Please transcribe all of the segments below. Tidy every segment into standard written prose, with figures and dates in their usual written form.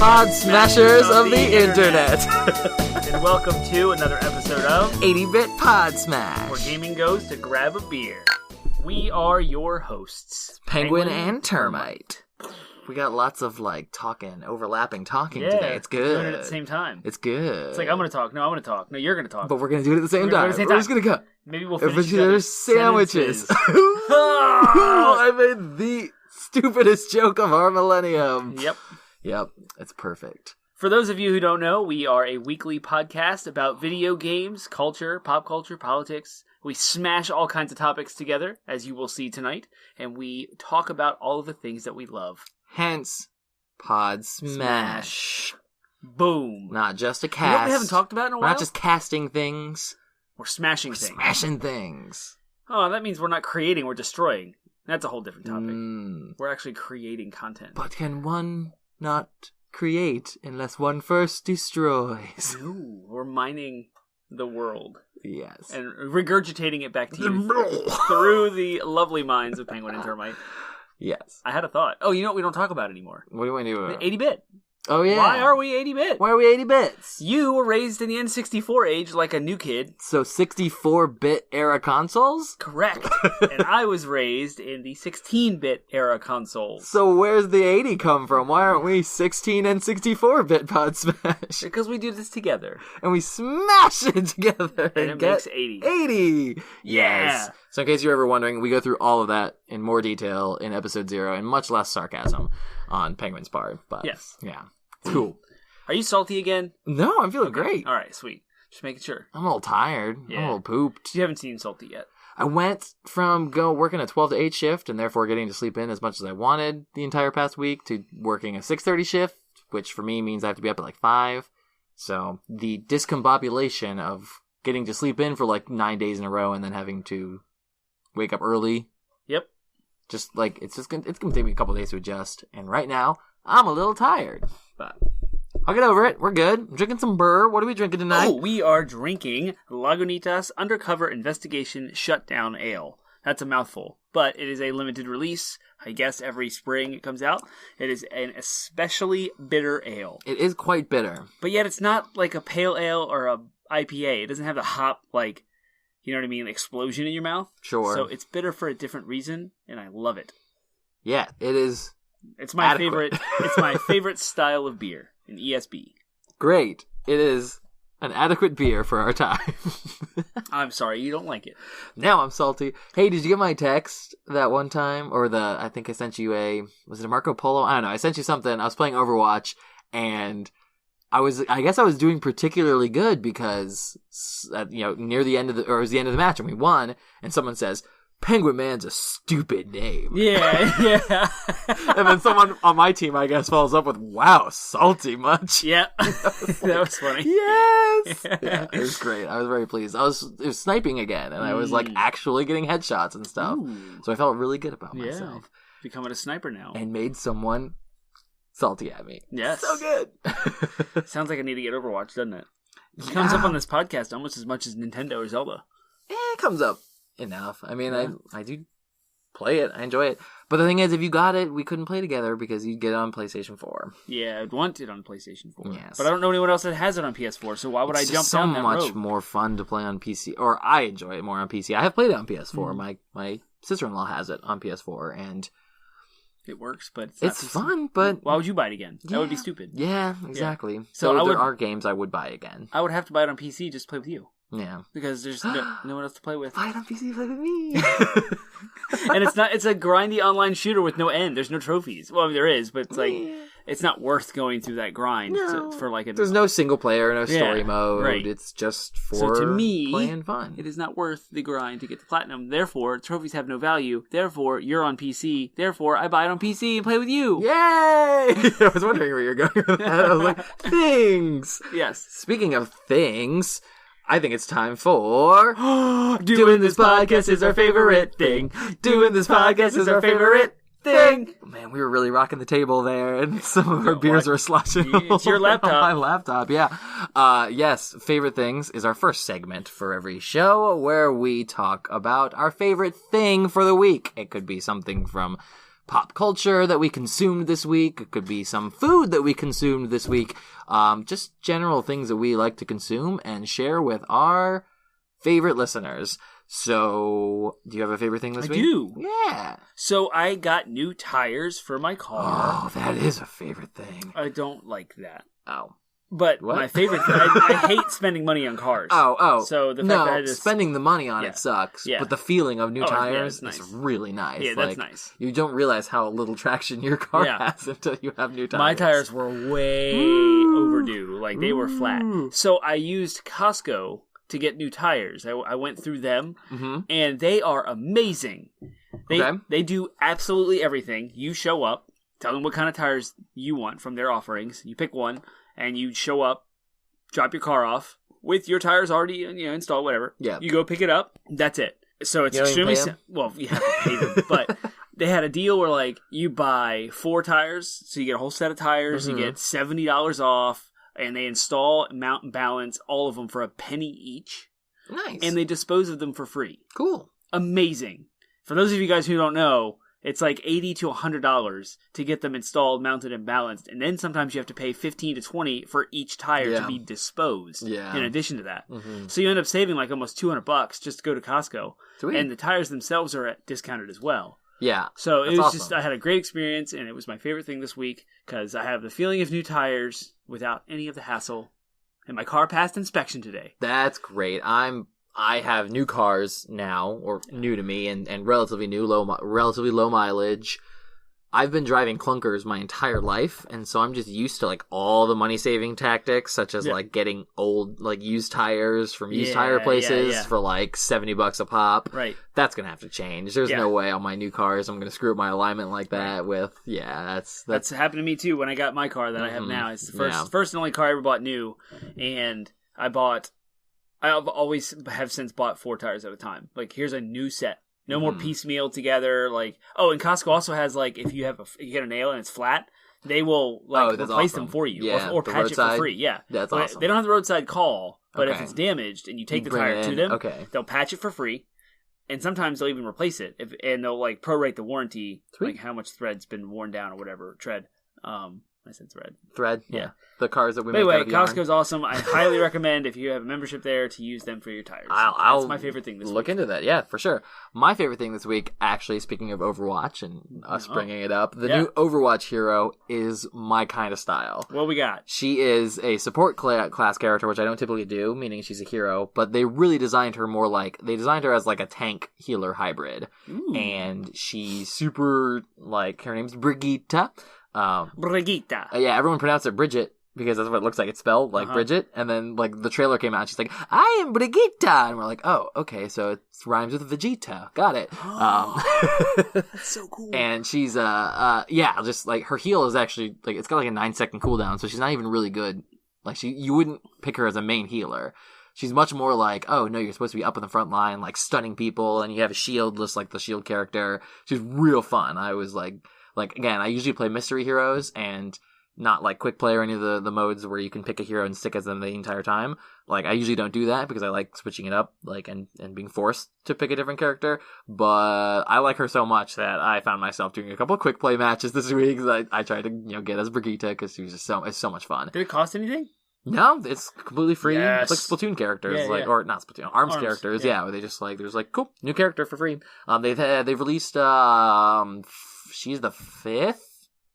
Podsmashers of the Internet. And welcome to another episode of 80-Bit Podsmash, where gaming goes to grab a beer. We are your hosts, Penguin and Termite. We got lots of overlapping talking today. It's good. Doing it at the same time. It's good. It's like I'm going to talk. No, I'm going to talk. No, you're going to talk. But we're going to do it at the same time. We're just going to go. Maybe we'll finish each other's sandwiches. I made the stupidest joke of our millennium. Yep. It's perfect. For those of you who don't know, we are a weekly podcast about video games, culture, pop culture, politics. We smash all kinds of topics together, as you will see tonight, and we talk about all of the things that we love. Hence, Podsmash. Boom. Not just a cast. You know what we haven't talked about in a while? We're not just casting things. We're smashing things. Smashing things. Oh, that means we're not creating, we're destroying. That's a whole different topic. We're actually creating content. But can one not create unless one first destroys? Ooh, we're mining the world. Yes. And regurgitating it back to you through the lovely minds of Penguin and Termite. Yes. I had a thought. Oh, you know what we don't talk about anymore? What do we do? 80-bit. Oh, yeah. Why are we 80-bit? Why are we 80 bits? You were raised in the N64 age like a new kid. So 64-bit era consoles? Correct. And I was raised in the 16-bit era consoles. So where's the 80 come from? Why aren't we 16 and 64-bit Podsmash? Because we do this together. And we smash it together. And it makes 80. 80! Yeah! Yes. So in case you're ever wondering, we go through all of that in more detail in episode 0 and much less sarcasm on Penguin's part. But yes. Yeah. Cool. Are you salty again? No, I'm feeling great. All right, sweet. Just making sure. I'm a little tired. Yeah. I'm a little pooped. You haven't seen salty yet. I went from working a 12 to 8 shift and therefore getting to sleep in as much as I wanted the entire past week to working a 6:30 shift, which for me means I have to be up at 5. So the discombobulation of getting to sleep in for 9 days in a row and then having to wake up early. Yep. Just it's gonna take me a couple days to adjust. And right now I'm a little tired, but I'll get over it. We're good. I'm drinking some burr. What are we drinking tonight? Oh, we are drinking Lagunitas Undercover Investigation Shutdown Ale. That's a mouthful, but it is a limited release. I guess every spring it comes out. It is an especially bitter ale. It is quite bitter. But yet it's not like a pale ale or a IPA. It doesn't have the hop, you know what I mean, explosion in your mouth. Sure. So it's bitter for a different reason, and I love it. Yeah, it is. It's my favorite. It's my favorite style of beer in ESB. Great. It is an adequate beer for our time. I'm sorry, you don't like it. Now I'm salty. Hey, did you get my text that one time? Or I think I sent you was it a Marco Polo? I don't know. I sent you something. I was playing Overwatch, and I guess I was doing particularly good because, near the end of it was the end of the match, and we won, and someone says, Penguin Man's a stupid name. Yeah. And then someone on my team, I guess, follows up with, wow, salty much. Yeah. That was funny. Yes. Yeah, it was great. I was very pleased. It was sniping again, and I was actually getting headshots and stuff. Ooh. So I felt really good about myself. Becoming a sniper now. And made someone salty at me. Yes. So good. Sounds like I need to get Overwatch, doesn't it? It comes up on this podcast almost as much as Nintendo or Zelda. It comes up enough. I mean, I do play it. I enjoy it. But the thing is, if you got it, we couldn't play together because you'd get it on PlayStation 4. Yeah, I'd want it on PlayStation 4. Yes. But I don't know anyone else that has it on PS4, so why would I jump down that road? It's so much more fun to play on PC, or I enjoy it more on PC. I have played it on PS4. My sister-in-law has it on PS4, and it works, but it's fun, but why would you buy it again? That would be stupid. Yeah, exactly. Yeah. So there are games I would buy again. I would have to buy it on PC just to play with you. Yeah. Because there's no one else to play with. Buy it on PC, play with me. And it's a grindy online shooter with no end. There's no trophies. Well, I mean, there is, but it's it's not worth going through that grind for There's no single player, no story mode. Right. It's just for to me, playing fun. It is not worth the grind to get the platinum. Therefore, trophies have no value. Therefore, you're on PC. Therefore, I buy it on PC and play with you. Yay! I was wondering where you're going with that. I was like, things! Yes. Speaking of things, I think it's time for... Doing this podcast is our favorite thing. Doing this podcast is our favorite thing. Man, we were really rocking the table there, and some of our beers were sloshing. It's your laptop. My laptop, yeah. Yes, favorite things is our first segment for every show, where we talk about our favorite thing for the week. It could be something from pop culture that we consumed this week. It could be some food that we consumed this week. Just general things that we like to consume and share with our favorite listeners. So, do you have a favorite thing this week? I do. Yeah. So, I got new tires for my car. Oh, that is a favorite thing. I don't like that. Oh. But What? my favorite thing, I hate spending money on cars. Oh. So, the fact that I just... spending the money on it sucks. Yeah. But the feeling of new tires nice. is really nice. Yeah, that's nice. You don't realize how little traction your car has until you have new tires. My tires were way overdue. Like, they were flat. So, I used Costco to get new tires. I went through them, and they are amazing. They do absolutely everything. You show up, tell them what kind of tires you want from their offerings. You pick one, and you show up, drop your car off with your tires already installed, whatever. Yeah. You go pick it up. That's it. So it's extremely well, you have to pay them, but they had a deal where like you buy 4 tires, so you get a whole set of tires. You get $70 off. And they install, mount, and balance all of them for a penny each. Nice. And they dispose of them for free. Cool. Amazing. For those of you guys who don't know, it's like $80 to $100 to get them installed, mounted, and balanced. And then sometimes you have to pay $15 to $20 for each tire to be disposed. Yeah. In addition to that. So you end up saving like almost $200 just to go to Costco. Sweet. And the tires themselves are discounted as well. Yeah. So it was awesome. I had a great experience, and it was my favorite thing this week because I have the feeling of new tires without any of the hassle, and my car passed inspection today. That's great. I have new cars now, or new to me, and relatively relatively low mileage. I've been driving clunkers my entire life, and so I'm just used to like all the money saving tactics, such as like getting old like used tires from used tire places for like $70 a pop. Right. That's gonna have to change. There's no way on my new cars I'm gonna screw up my alignment like that with that's happened to me too when I got my car that I have now. It's the first and only car I ever bought new, and I've always have since bought 4 tires at a time. Like here's a new set. No more piecemeal together. Like, and Costco also has like if you get a nail and it's flat, they will like replace them for you or patch it for free. Yeah, that's awesome. They don't have the roadside call, but if it's damaged and you take the tire to them, they'll patch it for free, and sometimes they'll even replace it and they'll like prorate the warranty, like how much thread's been worn down or whatever tread. I said thread. Yeah. The cars that we make out of yarn. Costco's awesome. I highly recommend if you have a membership there to use them for your tires. That's my favorite thing this week. Look into that. Yeah, for sure. My favorite thing this week, actually, speaking of Overwatch and us bringing it up, the new Overwatch hero is my kind of style. What we got? She is a support class character, which I don't typically do, meaning she's a hero, but they really designed her more like, they designed her as like a tank healer hybrid. Ooh. And she's super, like, her name's Brigitte. Brigitte. Yeah, everyone pronounced it Bridget because that's what it looks like it's spelled, like Bridget. And then like the trailer came out and she's like, I am Brigitte. And we're like, oh, okay, so it rhymes with Vegeta. Got it. That's so cool. And she's just like her heal is actually like it's got like a 9-second cooldown, so she's not even really good. Like you wouldn't pick her as a main healer. She's much more like, oh no, you're supposed to be up in the front line, like stunning people, and you have a shield just like the shield character. She's real fun. I was like again, I usually play mystery heroes and not like quick play or any of the modes where you can pick a hero and stick as them the entire time. Like I usually don't do that because I like switching it up, like and being forced to pick a different character. But I like her so much that I found myself doing a couple of quick play matches this week. I tried to get as Brigitte because she was just it's so much fun. Did it cost anything? No, it's completely free. Yes. It's like Splatoon characters, or not Splatoon, Arms characters. Yeah, where they just like there's like cool new character for free. They've released she's the 5th?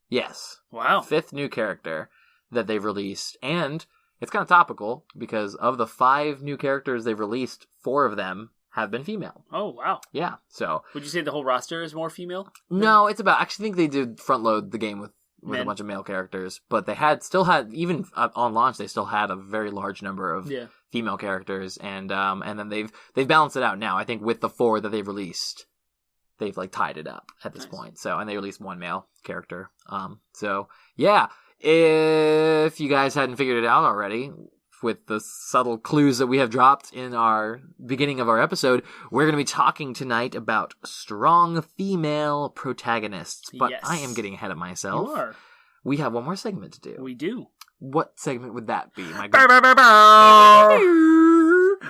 Yes. Wow. 5th new character that they've released. And it's kind of topical because of the 5 new characters they've released, 4 of them have been female. Oh, wow. Yeah, so. Would you say the whole roster is more female? No, it's about, I actually think they did front load the game with a bunch of male characters, but they still had, even on launch, they still had a very large number of female characters, and then they've balanced it out now. I think with the 4 that they've released, they've like tied it up at this point. So, and they released 1 male character. So yeah, if you guys hadn't figured it out already, with the subtle clues that we have dropped in our beginning of our episode, we're going to be talking tonight about strong female protagonists. But I am getting ahead of myself. You are. We have one more segment to do. We do. What segment would that be, my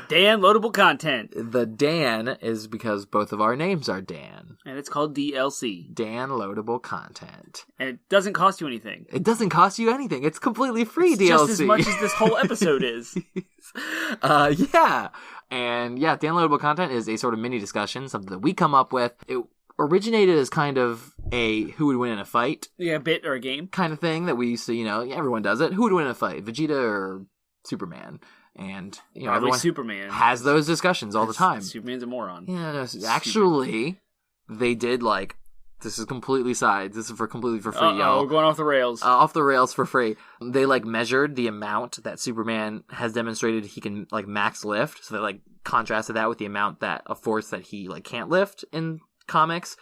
Dan loadable content. The Dan is because both of our names are Dan. And it's called DLC. Dan loadable content. And it doesn't cost you anything. It doesn't cost you anything. It's completely free It's DLC. just as much as this whole episode is. Yeah. And yeah, Dan loadable content is a sort of mini discussion, something that we come up with. It originated as kind of a who would win in a fight. Yeah, a bit or a game. Kind of thing that we used to, everyone does it. Who would win in a fight? Vegeta or Superman? And, Probably everyone Superman. has those discussions all the time. Superman's a moron. Yeah, no, actually, they did this is completely completely for free, y'all. We're going off the rails. Off the rails for free. They measured the amount that Superman has demonstrated he can max lift. So they contrasted that with the amount that a force that he can't lift in comics,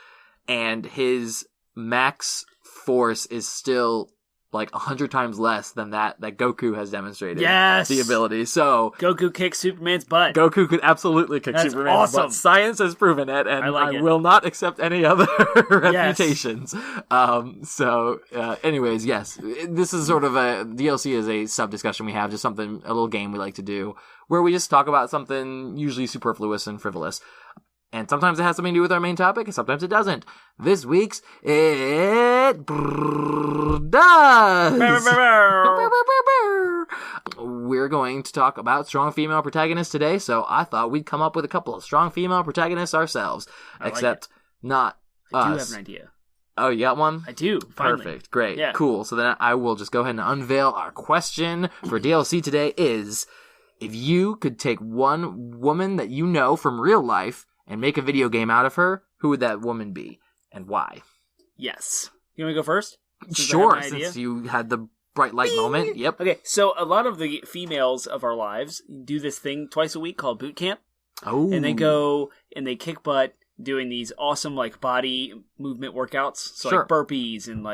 and his max force is still 100 times less than that Goku has demonstrated. Yes! The ability. So Goku kicks Superman's butt. Goku could absolutely kick Superman's butt. Science has proven it, and I will not accept any other reputations. Anyways, yes. This is sort of a DLC is a sub-discussion we have, just a little game we like to do, where we just talk about something usually superfluous and frivolous. And sometimes it has something to do with our main topic, and sometimes it doesn't. This week's, it does! We're going to talk about strong female protagonists today, so I thought we'd come up with a couple of strong female protagonists ourselves. Except not us. I do have an idea. Oh, you got one? I do, finally. Perfect, great, yeah. Cool. So then I will just go ahead and unveil our question for DLC today is, if you could take one woman that you know from real life and make a video game out of her, who would that woman be, and why? Yes. You want me to go first? Sure, since you had the bright light moment. Yep. Okay, so a lot of the females of our lives do this thing twice a week called boot camp. Oh. And they go and they kick butt doing these awesome body movement workouts. So sure. Burpees and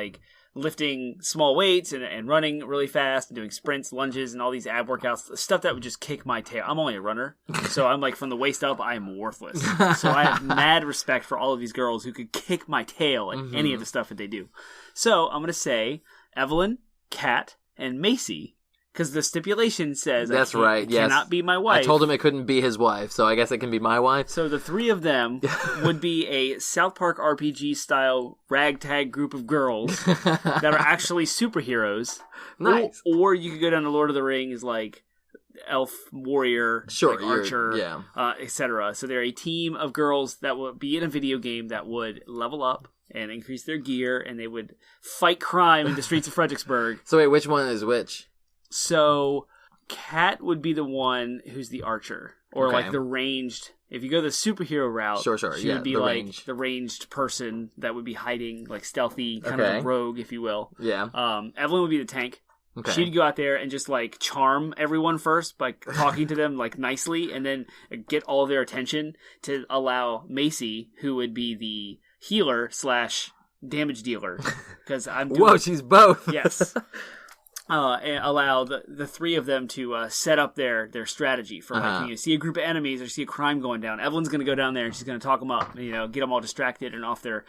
lifting small weights and running really fast and doing sprints, lunges, and all these ab workouts, stuff that would just kick my tail. I'm only a runner, so I'm from the waist up, I am worthless. So I have mad respect for all of these girls who could kick my tail at any of the stuff that they do. So I'm going to say Evelyn, Kat, and Macy, because the stipulation says that's right. Yes, cannot be my wife. I told him it couldn't be his wife, so I guess it can be my wife. So the three of them would be a South Park RPG style ragtag group of girls that are actually superheroes. Nice. Or you could go down to Lord of the Rings, elf warrior, sure, archer, yeah. etc. So they're a team of girls that would be in a video game that would level up and increase their gear, and they would fight crime in the streets of Fredericksburg. So wait, which one is which? So, Kat would be the one who's the archer, or the ranged. If you go the superhero route, sure, she would be the ranged person that would be hiding, stealthy, kind of a rogue, if you will. Yeah. Evelyn would be the tank. Okay. She'd go out there and just charm everyone first by talking to them nicely, and then get all their attention to allow Macy, who would be the healer / damage dealer, because I'm doing, whoa, she's both. Yes. And allow the three of them to set up their strategy for when you see a group of enemies or see a crime going down. Evelyn's going to go down there and she's going to talk them up, get them all distracted and off their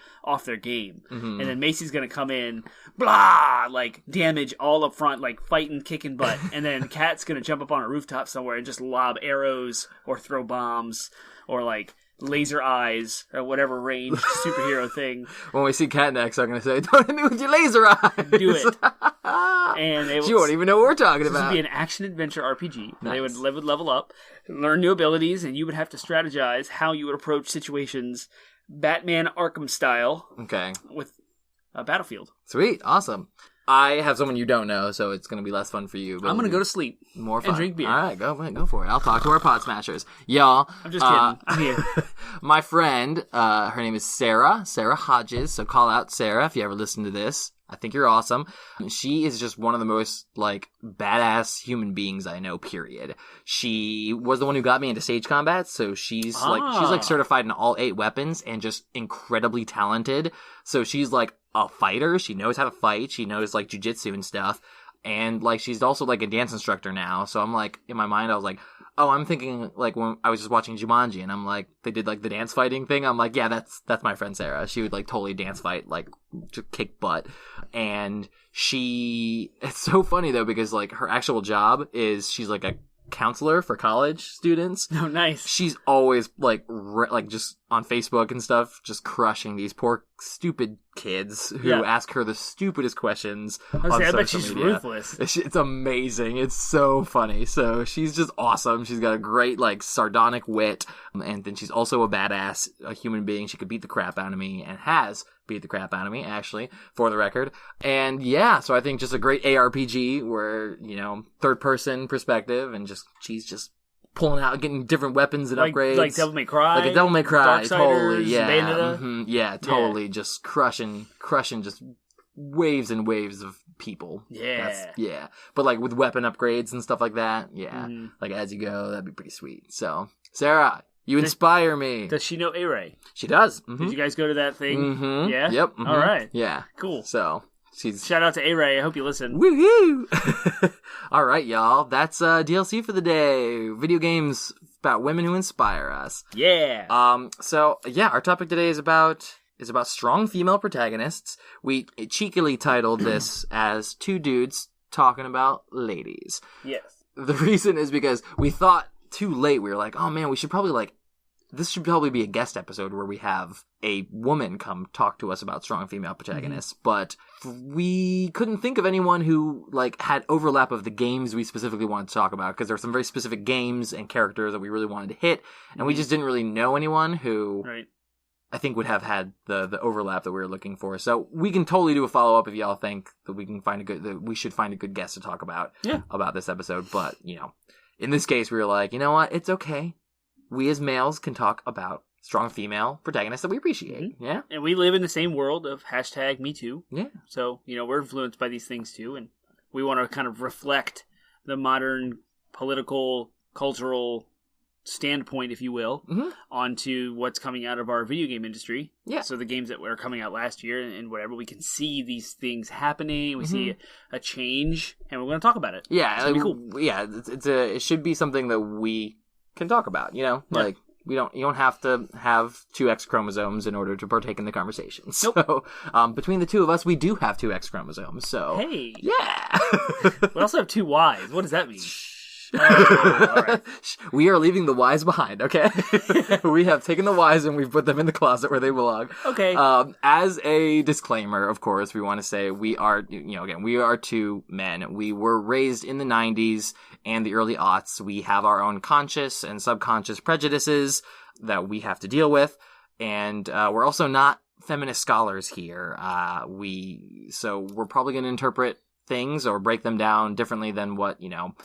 game. Mm-hmm. And then Macy's going to come in, blah, damage all up front, fighting, kicking butt. And then Kat's going to jump up on a rooftop somewhere and just lob arrows or throw bombs or laser eyes or whatever ranged superhero thing. When we see Kat next, I'm going to say, don't hit me with your laser eyes. Do it. And she won't even know what we're talking about. This would be an action-adventure RPG. Nice. They would level up, learn new abilities, and you would have to strategize how you would approach situations Batman Arkham style. Okay. With a Battlefield. Sweet. Awesome. I have someone you don't know, so it's going to be less fun for you. I'm going to go to sleep. More fun. And drink beer. All right, go for it. I'll talk to our Podsmashers. Y'all. I'm just kidding. I'm here. My friend, her name is Sarah Hodges, so call out Sarah if you ever listen to this. I think you're awesome. She is just one of the most, badass human beings I know, period. She was the one who got me into stage combat, so she's certified in all 8 weapons and just incredibly talented. So she's, a fighter. She knows how to fight. She knows, jujitsu and stuff. And, she's also, a dance instructor now. So I'm, in my mind, I was I'm thinking, when I was just watching Jumanji, and I'm they did, the dance fighting thing. I'm yeah, that's my friend Sarah. She would, totally dance fight, to kick butt. And it's so funny, though, because, her actual job is she's, a counselor for college students. Oh, nice. She's always like just on Facebook and stuff, just crushing these poor stupid kids who ask her the stupidest questions on social media. I bet she's ruthless. It's amazing. It's so funny. So she's just awesome. She's got a great like sardonic wit, and then she's also a badass, a human being. She could beat the crap out of me, and has beat the crap out of me, actually, for the record. And yeah, so I think just a great ARPG where, third person perspective, and she's just pulling out, getting different weapons and upgrades. Like Devil May Cry? Like a Devil May Cry, totally, yeah. Bayonetta? Yeah, totally, just crushing just waves and waves of people. Yeah. But like with weapon upgrades and stuff like that, like as you go, that'd be pretty sweet. So, Sarah, you inspire me. Does she know A-Ray? She does. Did you guys go to that thing? Mm-hmm. Yeah? Yep. All right. Yeah. Cool. So, shout out to A-Ray. I hope you listen. Woohoo! All right, y'all. That's DLC for the day. Video games about women who inspire us. Yeah. So yeah, our topic today is about strong female protagonists. We cheekily titled this as two dudes talking about ladies. Yes. The reason is because we thought too late. We were like, oh man, this should probably be a guest episode where we have a woman come talk to us about strong female protagonists, but we couldn't think of anyone who like had overlap of the games we specifically wanted to talk about, because there were some very specific games and characters that we really wanted to hit, and we just didn't really know anyone who I think would have had the overlap that we were looking for. So we can totally do a follow-up if y'all think that we should find a good guest to talk about this episode. But, in this case, we were like, you know what? It's okay. We as males can talk about strong female protagonists that we appreciate. Mm-hmm. Yeah. And we live in the same world of #MeToo. Yeah. So, we're influenced by these things too. And we want to kind of reflect the modern political, cultural standpoint, if you will, onto what's coming out of our video game industry. Yeah. So the games that were coming out last year and whatever, we can see these things happening. We see a change, and we're going to talk about it. Yeah. It's gonna be cool. Yeah. It should be something that we can talk about, like you don't have to have 2 X chromosomes in order to partake in the conversation. Nope. So between the two of us, we do have 2 X chromosomes. So hey, yeah. We also have 2 Ys. What does that mean? All right. We are leaving the Ys behind, okay? We have taken the Ys and we've put them in the closet where they belong. Okay. As a disclaimer, of course, we want to say we are, again, we are 2 men. We were raised in the 90s and the early aughts. We have our own conscious and subconscious prejudices that we have to deal with. And we're also not feminist scholars here. So we're probably going to interpret things or break them down differently than what,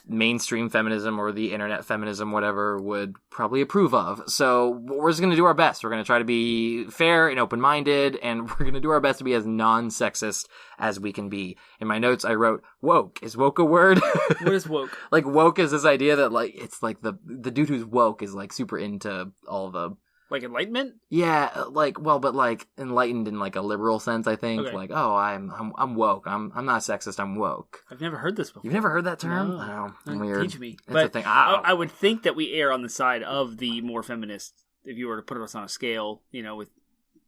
mainstream feminism or the internet feminism, whatever, would probably approve of. So we're just going to do our best. We're going to try to be fair and open-minded, and we're going to do our best to be as non-sexist as we can be. In my notes, I wrote, woke. Is woke a word? What is woke? Like, woke is this idea that, like, it's like the dude who's woke is, like, super into all the... Like enlightenment? Yeah, but enlightened in like a liberal sense, I think. Okay. Like, oh, I'm woke. I'm not sexist. I'm woke. I've never heard this before. You've never heard that term? No. Oh, weird. Teach me. That's a thing. I would think that we err on the side of the more feminist. If you were to put us on a scale, with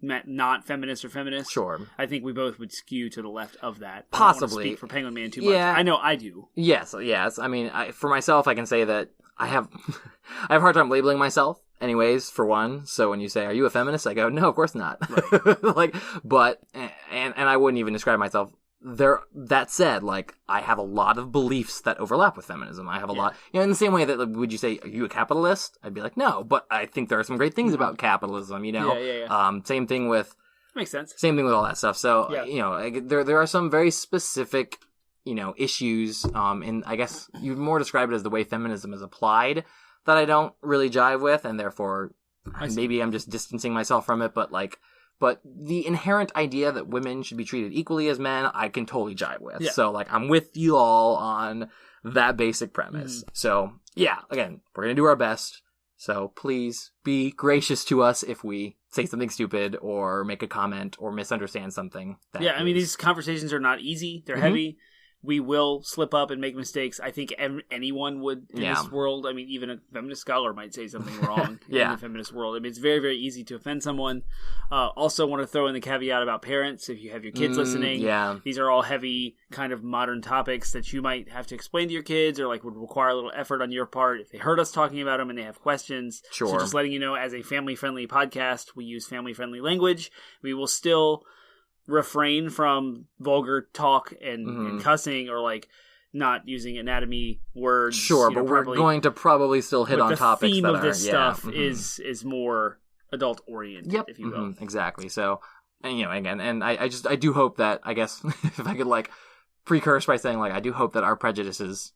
not feminist or feminist. Sure. I think we both would skew to the left of that. Possibly. I don't want to speak for Penguin Man too much. Yeah. I know I do. Yes. I mean, for myself, I can say that I have a hard time labeling myself. Anyways, for one, so when you say, "Are you a feminist?" I go, "No, of course not." Right. But I wouldn't even describe myself there. That said, I have a lot of beliefs that overlap with feminism. I have a lot, in the same way that would you say, "Are you a capitalist?" I'd be like, "No," but I think there are some great things about capitalism. Yeah. Same thing with makes sense. Same thing with all that stuff. So there are some very specific issues. And I guess you'd more describe it as the way feminism is applied that I don't really jive with, and therefore maybe I'm just distancing myself from it, but the inherent idea that women should be treated equally as men, I can totally jive with. Yeah. So I'm with you all on that basic premise. So yeah, again, we're going to do our best. So please be gracious to us if we say something stupid or make a comment or misunderstand something. I mean, these conversations are not easy. They're heavy. we will slip up and make mistakes. I think anyone would in this world. I mean, even a feminist scholar might say something wrong in the feminist world. I mean, it's very, very easy to offend someone. Also want to throw in the caveat about parents. If you have your kids listening, these are all heavy kind of modern topics that you might have to explain to your kids, or like would require a little effort on your part if they heard us talking about them and they have questions. Sure. So just letting you know, as a family-friendly podcast, we use family-friendly language. We will still refrain from vulgar talk and cussing, or like not using anatomy words. Sure, but we're going to probably still hit on topics that are... the theme of this stuff is more adult oriented, if you will. Exactly. So, and, again, and I do hope that, I guess, if I could like precurse by saying, like, I do hope that our prejudices,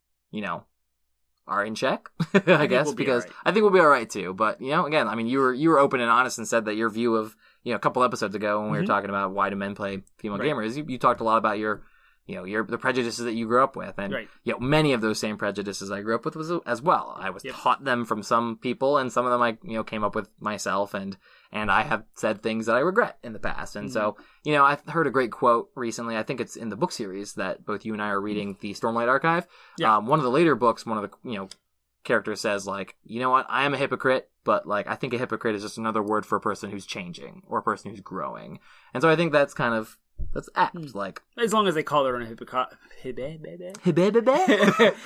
are in check, I guess, we'll because right. I think we'll be all right too. But, again, I mean, you were open and honest and said that your view of, a couple episodes ago when we were talking about why do men play female gamers, you talked a lot about your the prejudices that you grew up with, and many of those same prejudices I grew up with as well. I was taught them from some people, and some of them I came up with myself, and I have said things that I regret in the past. And so I heard a great quote recently. I think it's in the book series that both you and I are reading, the Stormlight Archive. One of the later books, one of the character says, like, you know what, I am a hypocrite, but like I think a hypocrite is just another word for a person who's changing or a person who's growing. And so I think that's apt. Like, as long as they call their own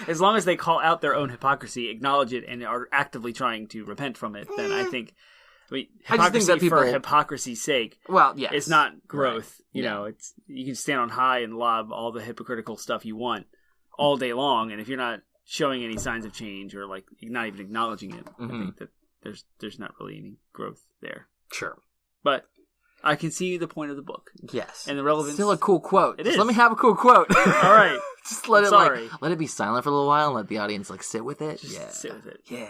as long as they call out their own hypocrisy, acknowledge it, and are actively trying to repent from it, then I think. I just think that people, for hypocrisy's sake, it's not growth. Right. It's you can stand on high and lob all the hypocritical stuff you want all day long, and if you're not showing any signs of change, or like not even acknowledging it, I think that there's not really any growth there. Sure, but I can see the point of the book. Yes, and the relevance. Still a cool quote. It is. Let me have a cool quote. All right, just let it be silent for a little while and let the audience sit with it. Sit with it. Yeah.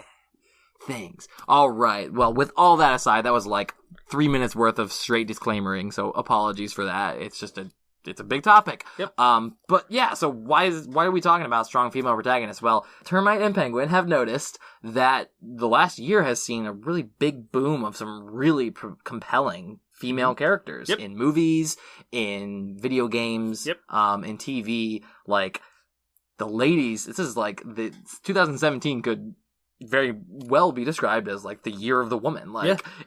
Things. All right. Well, with all that aside, that was like 3 minutes worth of straight disclaimering. So apologies for that. It's just it's a big topic. Yep. But yeah, so why are we talking about strong female protagonists? Well, Termite and Penguin have noticed that the last year has seen a really big boom of some really compelling female characters in movies, in video games, in TV. Like, the ladies, this is like, 2017 could very well be described as like the year of the woman,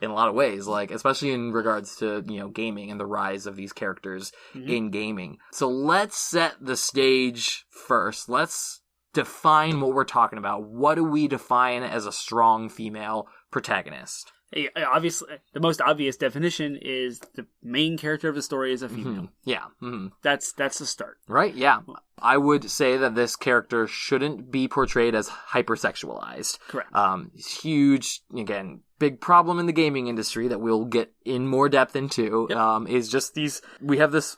in a lot of ways, like especially in regards to gaming and the rise of these characters in gaming. So let's set the stage first. Let's define what we're talking about. What do we define as a strong female protagonist? Obviously, the most obvious definition is the main character of the story is a female. Yeah. That's the start. Right, yeah. I would say that this character shouldn't be portrayed as hypersexualized. Correct. Huge, again, big problem in the gaming industry that we'll get in more depth into, is just we have this,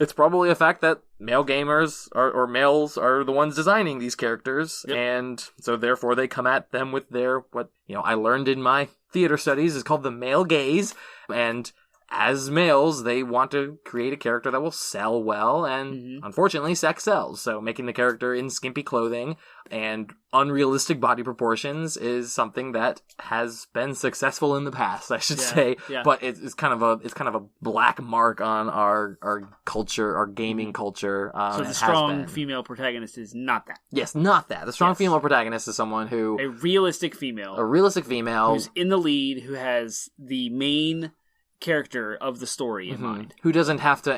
it's probably a fact that male gamers or males are the ones designing these characters, and so therefore they come at them with their, what I learned in my theater studies is called the male gaze, and as males, they want to create a character that will sell well, and unfortunately, sex sells. So making the character in skimpy clothing and unrealistic body proportions is something that has been successful in the past, I should say. Yeah. But it's kind of a black mark on our culture, our gaming culture. So the strong female protagonist is not that. Yes, not that. The strong female protagonist is someone who a realistic female who's in the lead, who has the main character of the story in mind, who doesn't have to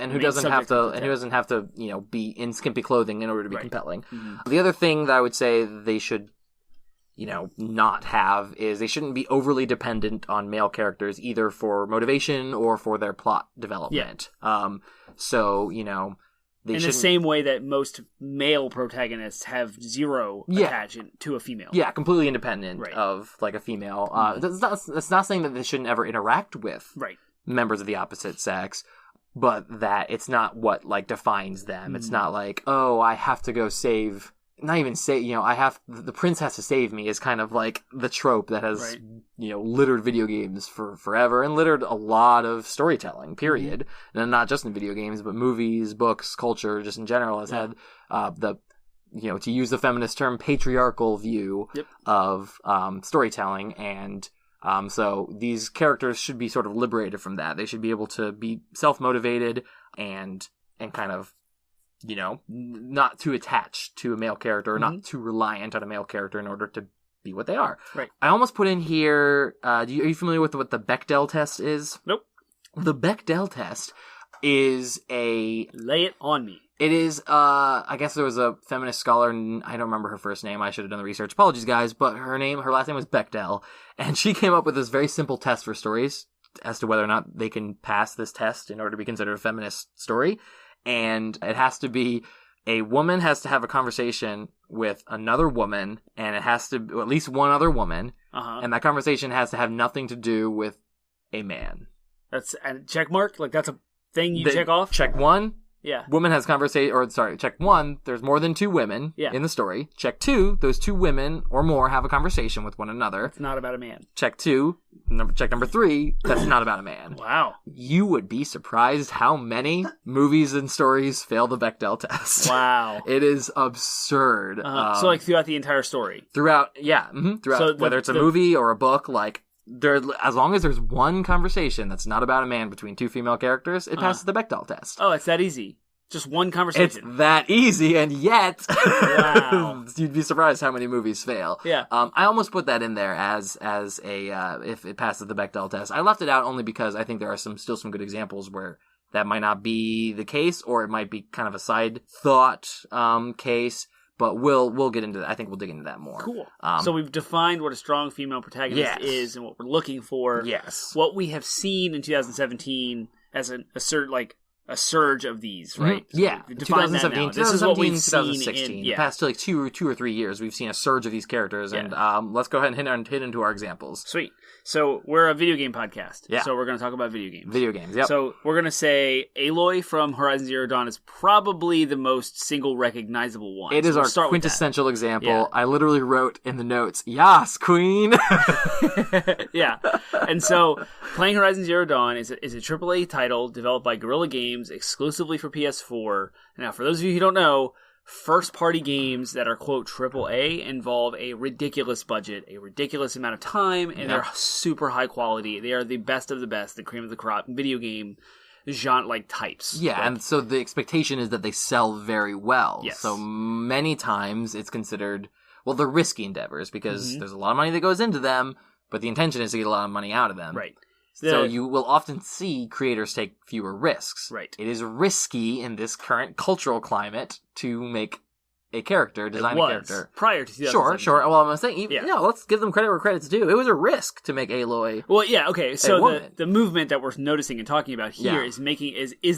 be in skimpy clothing in order to be compelling. The other thing that I would say they should not have is they shouldn't be overly dependent on male characters, either for motivation or for their plot development. They in the same way that most male protagonists have zero attachment to a female. Yeah, completely independent of like a female. That's not saying that they shouldn't ever interact with members of the opposite sex, but that it's not what like defines them. It's not like, oh, I have to go save. Not even say, the prince has to save me is kind of like the trope that has, littered video games for forever and littered a lot of storytelling, period. And not just in video games, but movies, books, culture, just in general has had to use the feminist term, patriarchal view of storytelling. And so these characters should be sort of liberated from that. They should be able to be self-motivated and kind of not too attached to a male character or not too reliant on a male character in order to be what they are. Right. I almost put in here, are you familiar with what the Bechdel test is? Nope. The Bechdel test is Lay it on me. It is, I guess there was a feminist scholar, and I don't remember her first name, I should have done the research, apologies guys, but her last name was Bechdel, and she came up with this very simple test for stories as to whether or not they can pass this test in order to be considered a feminist story, and it has to be, a woman has to have a conversation with another woman, and it has to, at least one other woman, and that conversation has to have nothing to do with a man. That's a check mark? Like, that's a thing you check off? Check one. Yeah. Woman has check one, there's more than two women in the story. Check two, those two women or more have a conversation with one another. It's not about a man. Check number three, that's not about a man. Wow. You would be surprised how many movies and stories fail the Bechdel test. Wow. It is absurd. So, like, throughout the entire story? Throughout, so whether it's a movie or a book, like, as long as there's one conversation that's not about a man between two female characters, it passes the Bechdel test. Oh, it's that easy. Just one conversation. It's that easy, and yet wow. You'd be surprised how many movies fail. Yeah. I almost put that in there as a if it passes the Bechdel test. I left it out only because I think there are still some good examples where that might not be the case, or it might be kind of a side thought case. But we'll get into that. I think we'll dig into that more. Cool. So we've defined what a strong female protagonist is and what we're looking for. Yes. What we have seen in 2017 as a surge of these, right? Mm-hmm. Yeah. So 2017, this is what we've 2016. Seen in the past like two or 3 years. We've seen a surge of these characters, and let's go ahead and hit into our examples. Sweet. So we're a video game podcast. Yeah. So we're going to talk about video games. Video games, yep. So we're going to say Aloy from Horizon Zero Dawn is probably the most single recognizable one. It is our quintessential example. Yeah. I literally wrote in the notes, "Yas, queen!" Yeah. And so playing Horizon Zero Dawn is a AAA title developed by Guerrilla Games exclusively for PS4. Now, for those of you who don't know, first-party games that are, quote, AAA involve a ridiculous budget, a ridiculous amount of time, and they're super high quality. They are the best of the best, the cream of the crop video game genre types. Yeah, and so the expectation is that they sell very well. Yes. So many times it's considered, they're risky endeavors because there's a lot of money that goes into them, but the intention is to get a lot of money out of them. Right. So you will often see creators take fewer risks. Right. It is risky in this current cultural climate to make a character, design a character. Prior to 2017. Sure. Well, I'm saying, let's give them credit where credit's due. It was a risk to make Aloy. Well, yeah, okay. So the movement that we're noticing and talking about here is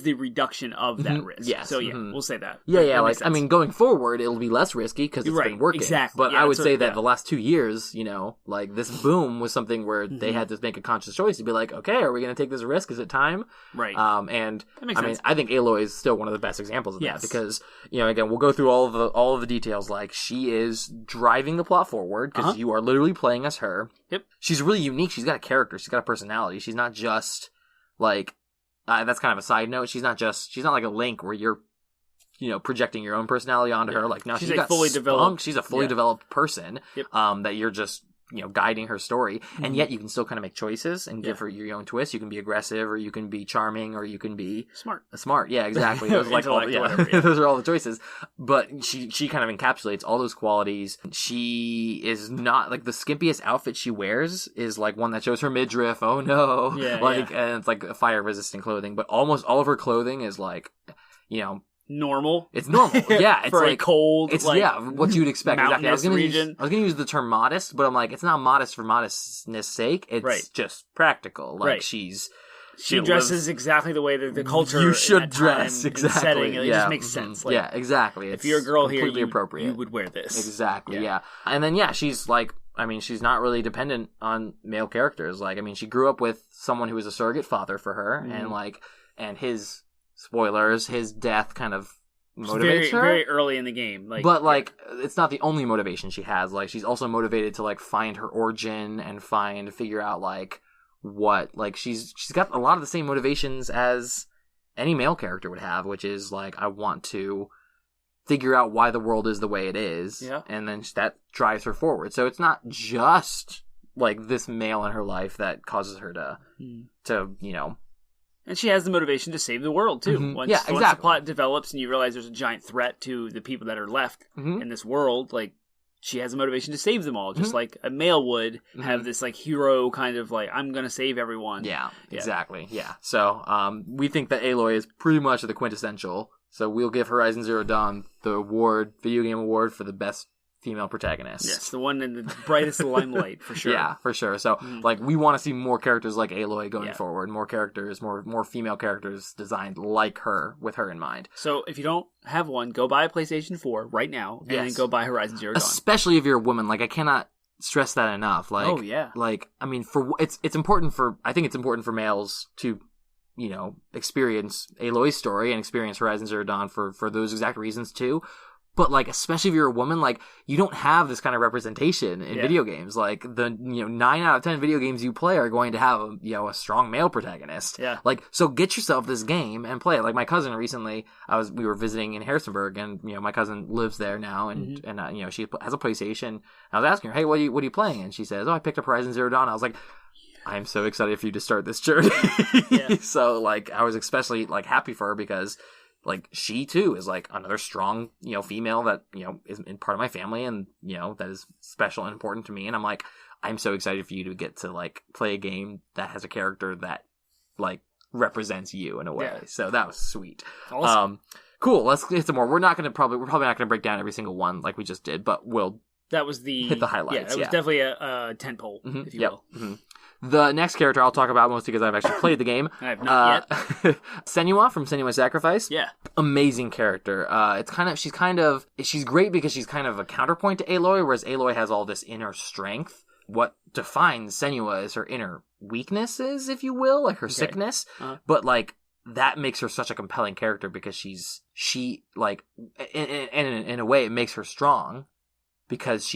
the reduction of that risk. Yes. So we'll say that. Yeah. Like, I mean, going forward, it'll be less risky because it's been working. Exactly. But I would say that the last 2 years, like this boom was something where they had to make a conscious choice to be like, okay, are we going to take this risk? Is it time? Right. And that makes sense. I think Aloy is still one of the best examples of that because, again, we'll go through all of the details. Like, she is driving the plot forward because you are literally playing as her. Yep. She's really unique. She's got a character. She's got a personality. She's not just like that's kind of a side note. She's not like a Link where you're projecting your own personality onto her. Like, no, she's got fully developed. She's a fully developed person. Yep. That you're just guiding her story, and yet you can still kind of make choices and give her your own twist. You can be aggressive, or you can be charming, or you can be smart. Yeah, exactly. Those are those are all the choices. But she kind of encapsulates all those qualities. She is not like the skimpiest outfit she wears is like one that shows her midriff. Oh no, and it's like fire resistant clothing. But almost all of her clothing is like, normal. It's normal. Yeah, it's for like a cold. It's what you'd expect. Exactly. I was gonna use the term modest, but I'm like, it's not modest for modestness' sake. It's just practical. Like she dresses exactly the way that the culture you should dress. Exactly. Setting. It just makes sense. Like, exactly. If you're a girl here, appropriate. You would wear this. Exactly. Yeah. And then she's like, she's not really dependent on male characters. Like, she grew up with someone who was a surrogate father for her, and his. Spoilers, his death kind of motivates her. Very early in the game. It's not the only motivation she has. Like, she's also motivated to, find her origin and figure out, what... she's got a lot of the same motivations as any male character would have, which is, I want to figure out why the world is the way it is. Yeah. And then that drives her forward. So it's not just, this male in her life that causes her to And she has the motivation to save the world, too. Mm-hmm. Once Exactly. the plot develops and you realize there's a giant threat to the people that are left in this world, like, she has a motivation to save them all, just like a male would have this, like, hero kind of, like, I'm going to save everyone. Yeah, exactly. Yeah. So, we think that Aloy is pretty much the quintessential. So we'll give Horizon Zero Dawn the video game award for the best female protagonist. Yes, the one in the brightest limelight, for sure. Yeah, for sure. So, like, we want to see more characters like Aloy going forward. More characters, more female characters designed like her, with her in mind. So, if you don't have one, go buy a PlayStation 4 right now, and then go buy Horizon Zero Dawn. Especially if you're a woman. Like, I cannot stress that enough. Like, like, I mean, it's important for, I think it's important for males to, you know, experience Aloy's story and experience Horizon Zero Dawn for those exact reasons too. But, like, especially if you're a woman, like, you don't have this kind of representation in video games. Like, 9 out of 10 video games you play are going to have, a strong male protagonist. Yeah. Like, so get yourself this game and play it. Like, my cousin recently, we were visiting in Harrisonburg, and, my cousin lives there now, and she has a PlayStation. I was asking her, hey, what are you playing? And she says, I picked up Horizon Zero Dawn. I was like, I'm so excited for you to start this journey. So, like, I was especially, like, happy for her because, like, she too is, like, another strong, female that, is in part of my family and, that is special and important to me. And I'm like, I'm so excited for you to get to, like, play a game that has a character that, like, represents you in a way. Yeah. So that was sweet. Awesome. Cool. Let's get some more. We're probably not going to break down every single one like we just did, but we'll hit the highlights. Yeah, it was definitely a tentpole, if you will. Mm-hmm. The next character I'll talk about mostly because I've actually played the game. I have not yet. Senua from Senua's Sacrifice. Yeah. Amazing character. She's great because she's kind of a counterpoint to Aloy, whereas Aloy has all this inner strength. What defines Senua is her inner weaknesses, if you will, like her sickness. Uh-huh. But, like, that makes her such a compelling character because she in a way, it makes her strong because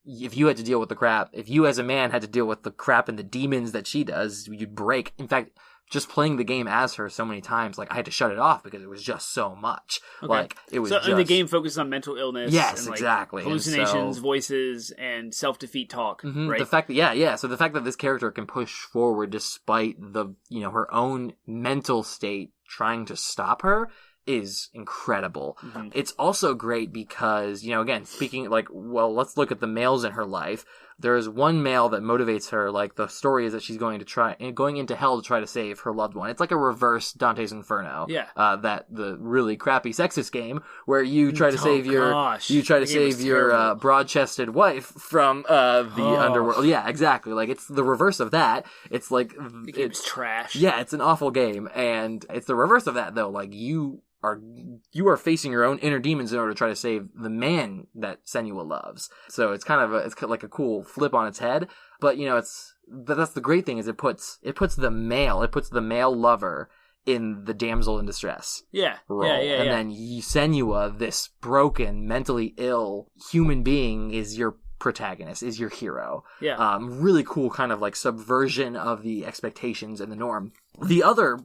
if you had to deal with the crap, if you as a man had to deal with the crap and the demons that she does, you'd break. In fact, just playing the game as her so many times, like, I had to shut it off because it was just so much. Okay. Like, it was and the game focuses on mental illness. Yes, and, like, exactly. hallucinations, voices, and self-defeat talk, right? The fact that, so the fact that this character can push forward despite the, her own mental state trying to stop her is incredible. Mm-hmm. It's also great because, again, speaking, like, well, let's look at the males in her life. There is one male that motivates her. Like, the story is that she's going into hell to try to save her loved one. It's like a reverse Dante's Inferno. Yeah. That the really crappy sexist game where you try to save your broad-chested wife from the underworld. Yeah, exactly. Like, it's the reverse of that. It's like the game's trash. Yeah, it's an awful game, and it's the reverse of that though. Like, you are facing your own inner demons in order to try to save the man that Senua loves. So it's kind of like a cool flip on its head. But that's the great thing is it puts the male lover in the damsel in distress role. And then Senua, this broken, mentally ill human being, is your protagonist, is your hero. Yeah. Really cool kind of like subversion of the expectations and the norm. The other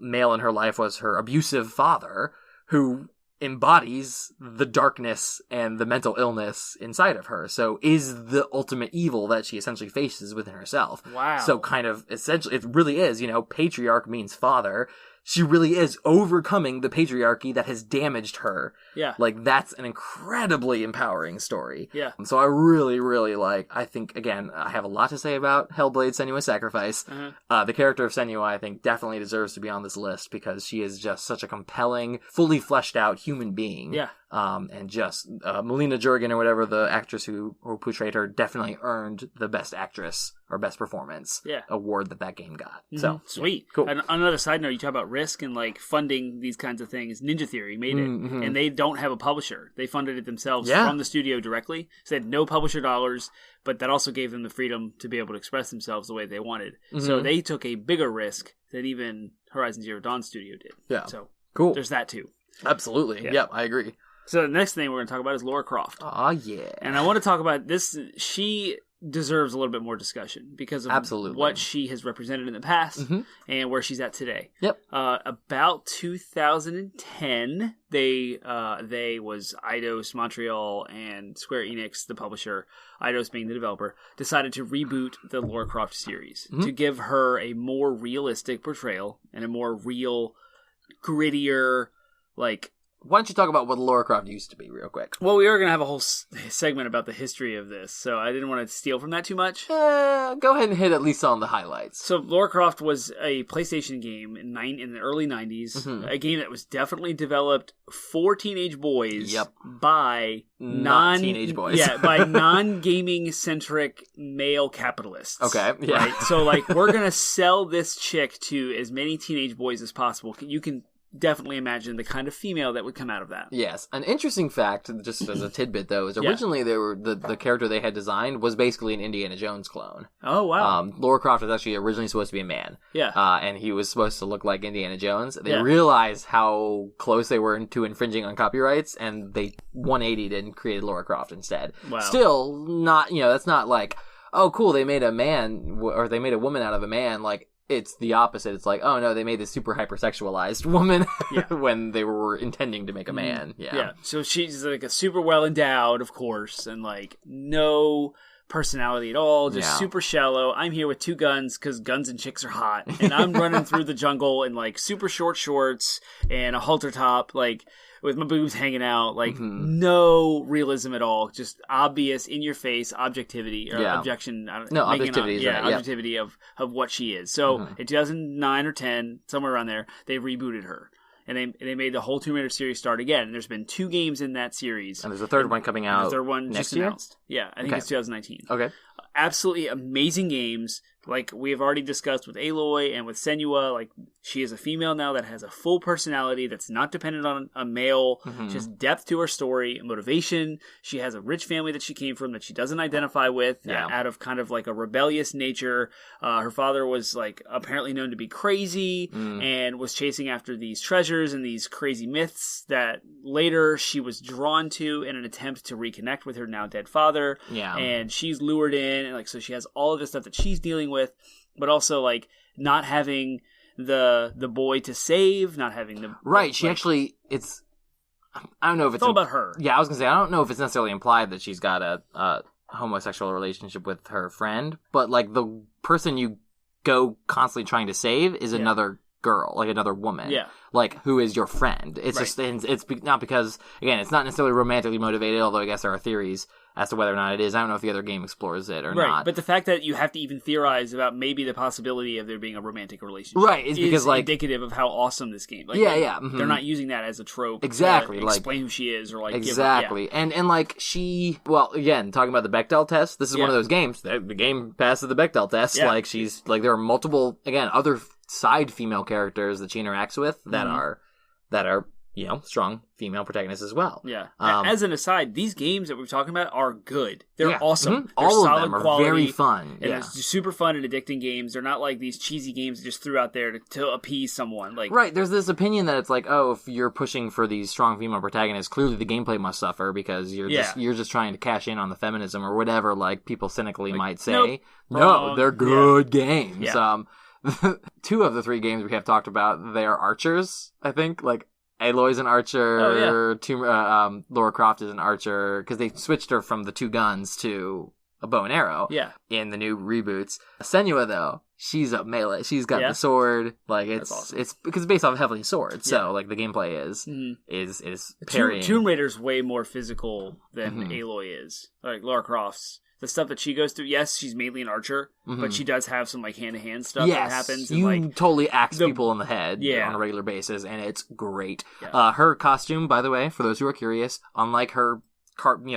male in her life was her abusive father, who embodies the darkness and the mental illness inside of her. So is the ultimate evil that she essentially faces within herself. Wow. So kind of essentially, it really is, patriarch means father. She really is overcoming the patriarchy that has damaged her. Yeah. Like, that's an incredibly empowering story. Yeah. So I really, really I think, again, I have a lot to say about Hellblade Senua's Sacrifice. Uh-huh. The character of Senua, I think, definitely deserves to be on this list because she is just such a compelling, fully fleshed out human being. Yeah. And just, Melina Jurgen or whatever, the actress who portrayed her, definitely earned the Best Actress or Best Performance award that game got. Mm-hmm. So sweet. Cool. And on another side note, you talk about risk and like funding these kinds of things. Ninja Theory made it, and they don't have a publisher. They funded it themselves from the studio directly. So they had no publisher dollars, but that also gave them the freedom to be able to express themselves the way they wanted. Mm-hmm. So they took a bigger risk than even Horizon Zero Dawn Studio did. Yeah. So cool. There's that too. Absolutely. Yeah. Yep, I agree. So the next thing we're going to talk about is Lara Croft. Oh, yeah. And I want to talk about this. She deserves a little bit more discussion because of Absolutely. what she has represented in the past and where she's at today. Yep. About 2010, they was Eidos Montreal and Square Enix, the publisher, Eidos being the developer, decided to reboot the Lara Croft series to give her a more realistic portrayal and a more real, grittier, like. Why don't you talk about what Lara Croft used to be real quick? Well, we are going to have a whole segment about the history of this, so I didn't want to steal from that too much. Go ahead and hit at least on the highlights. So Lara Croft was a PlayStation game in the early 90s, a game that was definitely developed for teenage boys by non-teenage boys. Yeah, by non-gaming centric male capitalists. Okay, yeah. Right? So, like, we're going to sell this chick to as many teenage boys as possible. You can definitely imagine the kind of female that would come out of that. Yes. An interesting fact, just as a tidbit though, is originally they were the character they had designed was basically an Indiana Jones clone. Oh, wow. Lara Croft was actually originally supposed to be a man. Yeah. And he was supposed to look like Indiana Jones. They realized how close they were to infringing on copyrights, and they 180'd and created Lara Croft instead. Wow. Still not, that's not like, oh cool, they made a man, or they made a woman out of a man, like, it's the opposite. It's like, oh no, they made this super hypersexualized woman when they were intending to make a man. Yeah. So she's like a super well endowed, of course, and like no personality at all, just super shallow. I'm here with two guns because guns and chicks are hot, and I'm running through the jungle in like super short shorts and a halter top, like with my boobs hanging out, like no realism at all, just obvious in your face objectivity or objectivity. Objectivity of what she is. So in 2009 or 10, somewhere around there, they rebooted her. And they made the whole Tomb Raider series start again. And there's been 2 games in that series. And there's a third one coming out the third one next just year? announced. Yeah, I think it's 2019. Okay. Absolutely amazing games. Like we have already discussed with Aloy and with Senua, like she is a female now that has a full personality that's not dependent on a male. Just depth to her story, motivation. She has a rich family that she came from that she doesn't identify with out of kind of like a rebellious nature. Her father was like apparently known to be crazy and was chasing after these treasures and these crazy myths that later she was drawn to in an attempt to reconnect with her now dead father. Yeah. And she's lured in, and like so she has all of this stuff that she's dealing with, but also like not having the boy to save, not having the She actually, it's I don't know if it's all about her. Yeah, I was gonna say I don't know if it's necessarily implied that she's got a homosexual relationship with her friend, but like the person you go constantly trying to save is another girl, like another woman, like who is your friend. It's just it's not because again it's not necessarily romantically motivated, although I guess there are theories as to whether or not it is. I don't know if the other game explores it or not. But the fact that you have to even theorize about maybe the possibility of there being a romantic relationship, is because like indicative of how awesome this game. Like, they're not using that as a trope. Exactly, to explain who she is or like exactly. And like she, well, again, talking about the Bechdel test, this is one of those games. The game passes the Bechdel test. Like she's like there are multiple other side female characters that she interacts with that are strong female protagonists as well. Yeah. As an aside, these games that we're talking about are good. They're awesome. They're all solid of them are quality, very fun. And they're super fun and addicting games. They're not like these cheesy games that just threw out there to appease someone. Like there's this opinion that it's like, oh, if you're pushing for these strong female protagonists, clearly the gameplay must suffer because you're just trying to cash in on the feminism or whatever. Like people cynically might say, no, they're good games. Yeah. 2 of the 3 games we have talked about, they are archers. I think like. Aloy's an archer. Lara Croft is an archer because they switched her from the 2 guns to a bow and arrow. Yeah. In the new reboots, Senua though, she's a melee. She's got the sword. Like it's awesome. It's because it's based off heavily sword. So like the gameplay is parrying. Tomb Raider's way more physical than Aloy is. Like Lara Croft's. The stuff that she goes through, yes, she's mainly an archer, but she does have some like hand-to-hand stuff that happens. And, you totally axe people in the head on a regular basis, and it's great. Yeah. Her costume, by the way, for those who are curious, unlike her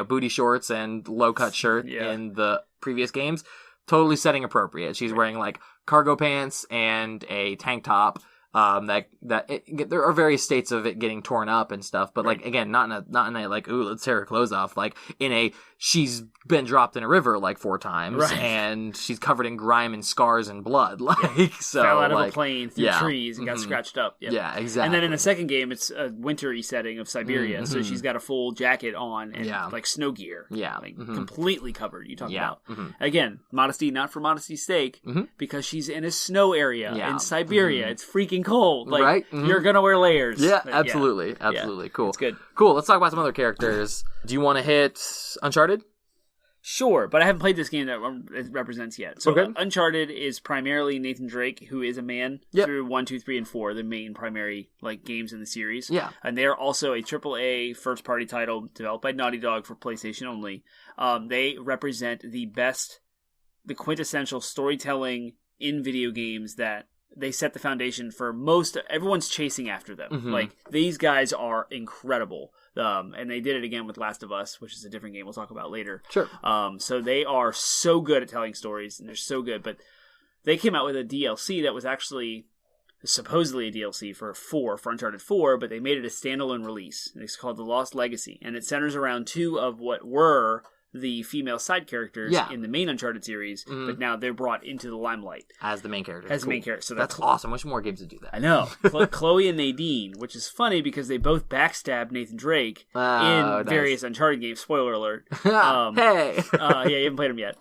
booty shorts and low-cut shirt in the previous games, totally setting appropriate. She's wearing like cargo pants and a tank top. There are various states of it getting torn up and stuff, but like again, not in a like, ooh, let's tear her clothes off. Like in a, she's been dropped in a river like 4 times, and she's covered in grime and scars and blood. Like so, fell out of like, a plane through trees and got scratched up. Yeah, exactly. And then in the second game, it's a wintry setting of Siberia, so she's got a full jacket on and like snow gear, completely covered. You talk about again, modesty not for modesty's sake, because she's in a snow area in Siberia. It's freaking cold. Like you're gonna wear layers. Yeah, absolutely. Cool. It's good. Cool. Let's talk about some other characters. Do you want to hit Uncharted? Sure, but I haven't played this game that it represents yet. So Uncharted is primarily Nathan Drake, who is a man, through 1, 2, 3, and 4, the main primary like games in the series. Yeah, and they're also a AAA first-party title developed by Naughty Dog for PlayStation only. They represent the quintessential storytelling in video games that they set the foundation for everyone's chasing after them. Like, these guys are incredible. And they did it again with Last of Us, which is a different game we'll talk about later. Sure. So they are so good at telling stories, and they're so good. But they came out with a DLC that was actually supposedly a DLC for Uncharted 4, but they made it a standalone release. It's called The Lost Legacy, and it centers around 2 of what were the female side characters in the main Uncharted series, but now they're brought into the limelight as the main characters. As the main character, so that's awesome. Wish more games would do that. I know. Chloe and Nadine, which is funny because they both backstabbed Nathan Drake in various Uncharted games. Spoiler alert. Hey, yeah, you haven't played them yet.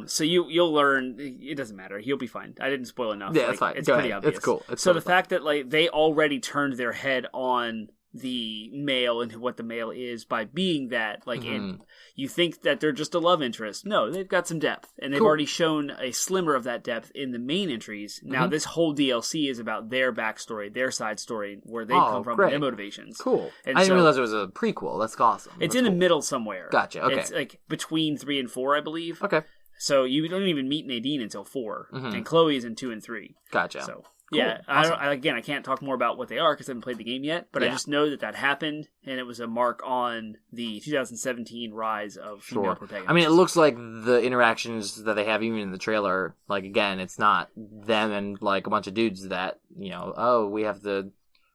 So you'll learn. It doesn't matter. He'll be fine. I didn't spoil enough. Yeah, that's fine. It's Go pretty ahead. obvious. It's cool. So the fact that like they already turned their head on the male and what the male is by being that, like, and you think that they're just a love interest. No, they've got some depth, and they've already shown a slimmer of that depth in the main entries. Now this whole DLC is about their backstory, their side story, where they come from, and their motivations. Cool. And I didn't realize it was a prequel. That's awesome. It's in the middle somewhere. Gotcha. Okay. It's like between 3 and 4, I believe. Okay. So you don't even meet Nadine until 4, and Chloe is in 2 and 3. Gotcha. So cool. Yeah, awesome. I can't talk more about what they are because I haven't played the game yet, but I just know that happened, and it was a mark on the 2017 rise of female protagonists. I mean, it looks like the interactions that they have even in the trailer, like, again, it's not them and, like, a bunch of dudes that, you know, we have to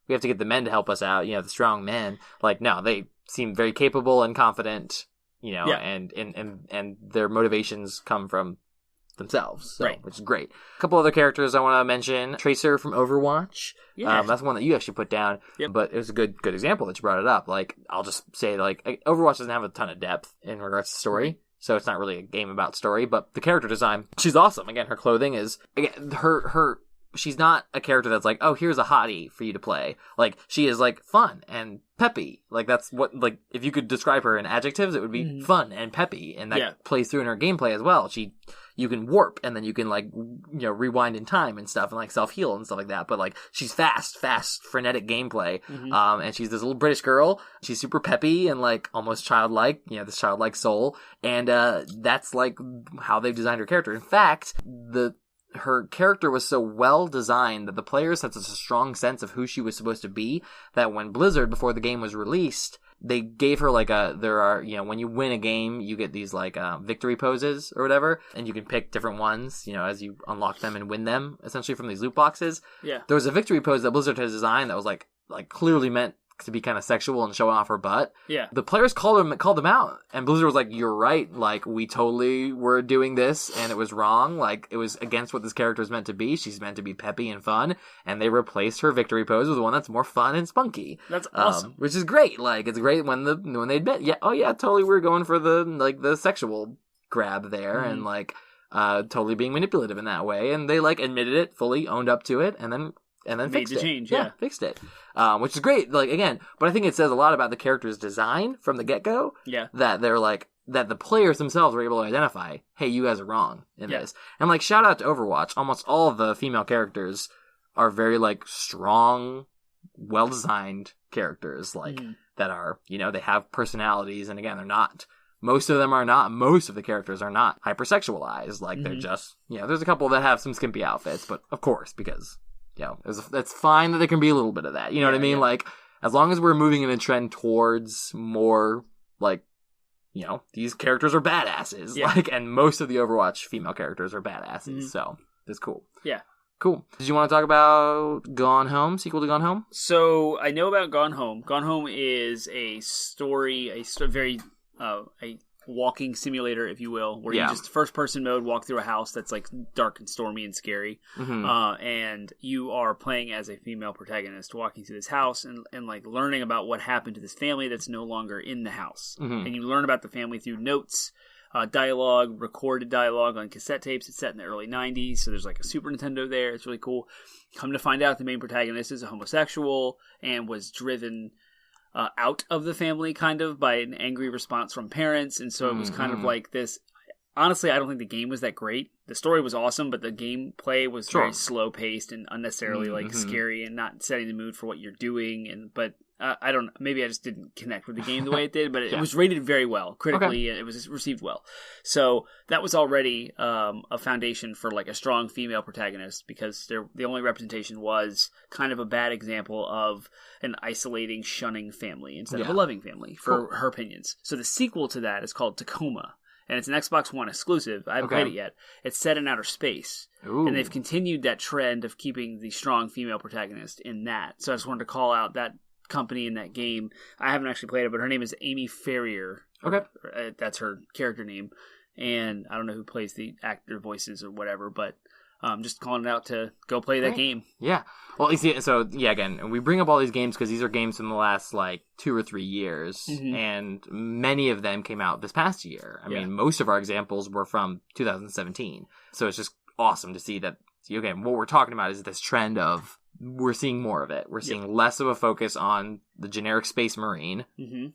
get the men to help us out, you know, the strong men. Like, no, they seem very capable and confident, you know, and their motivations come from themselves, which is great. A couple other characters I want to mention. Tracer from Overwatch. Yeah. That's one that you actually put down, but it was a good example that you brought it up. Like, I'll just say, like, Overwatch doesn't have a ton of depth in regards to story, so it's not really a game about story, but the character design, she's awesome. Again, her clothing is, again, she's not a character that's like, oh, here's a hottie for you to play. Like, she is, like, fun and peppy. Like, that's what, like, if you could describe her in adjectives, it would be fun and peppy, and that plays through in her gameplay as well. You can warp, and then you can, like, you know, rewind in time and stuff, and, like, self-heal and stuff like that. But, like, she's fast, frenetic gameplay. And she's this little British girl. She's super peppy and, like, almost childlike, you know, this childlike soul. And that's, like, how they've designed her character. In fact, her character was so well designed that the players had such a strong sense of who she was supposed to be that when Blizzard, before the game was released, they gave her, like, you know, when you win a game, you get these, like, victory poses or whatever, and you can pick different ones, you know, as you unlock them and win them, essentially, from these loot boxes. Yeah. There was a victory pose that Blizzard had designed that was, like clearly meant to be kind of sexual and showing off her butt. Yeah. The players called them out, and Blizzard was like, you're right, like, we totally were doing this, and it was wrong, like, it was against what this character is meant to be. She's meant to be peppy and fun, and they replaced her victory pose with one that's more fun and spunky. That's awesome. Which is great. Like, it's great when they admit, totally, we're going for the sexual grab there, and, like, totally being manipulative in that way, and they, like, admitted it, fully owned up to it, and then fixed it. Change, fixed it. Which is great, like, again, but I think it says a lot about the character's design from the get-go. Yeah. That they're, like, that the players themselves were able to identify, hey, you guys are wrong in this. And, like, shout out to Overwatch. Almost all of the female characters are very, like, strong, well-designed characters, like, that are, you know, they have personalities, and again, they're not. Most of the characters are not hypersexualized. Like, they're just, you know, there's a couple that have some skimpy outfits, but of course, because, you know, it's fine that there can be a little bit of that. You know what I mean? Yeah. Like, as long as we're moving in a trend towards more, like, you know, these characters are badasses. Yeah. Like, and most of the Overwatch female characters are badasses. So, it's cool. Yeah. Cool. Did you want to talk about Gone Home, sequel to Gone Home? So I know about Gone Home. Gone Home is a very a walking simulator, if you will, where you just first person mode walk through a house that's like dark and stormy and scary, and you are playing as a female protagonist walking through this house and like learning about what happened to this family that's no longer in the house, and you learn about the family through notes. Dialogue, recorded dialogue on cassette tapes. It's set in the early 90s, so there's like a Super Nintendo there. It's really cool. Come to find out, the main protagonist is a homosexual and was driven out of the family kind of by an angry response from parents, and so it was kind of like this. Honestly, I don't think the game was that great. The story was awesome, but the gameplay was very slow paced and unnecessarily like scary and not setting the mood for what you're doing. But I don't know. Maybe I just didn't connect with the game the way it did, but it was rated very well critically, and it was received well. So that was already a foundation for like a strong female protagonist, because the only representation was kind of a bad example of an isolating, shunning family instead of a loving family for her opinions. So the sequel to that is called Tacoma. And it's an Xbox One exclusive. I haven't played it yet. It's set in outer space. Ooh. And they've continued that trend of keeping the strong female protagonist in that. So I just wanted to call out that company in that game. I haven't actually played it, but her name is Amy Ferrier. Okay. That's her character name. And I don't know who plays the actor voices or whatever, but just calling it out to go play that game. Yeah. Well, you see, so yeah, again, we bring up all these games because these are games from the last like 2 or 3 years, and many of them came out this past year. I mean, most of our examples were from 2017. So it's just awesome to see that. Okay, what we're talking about is this trend of we're seeing more of it. We're seeing less of a focus on the generic Space Marine,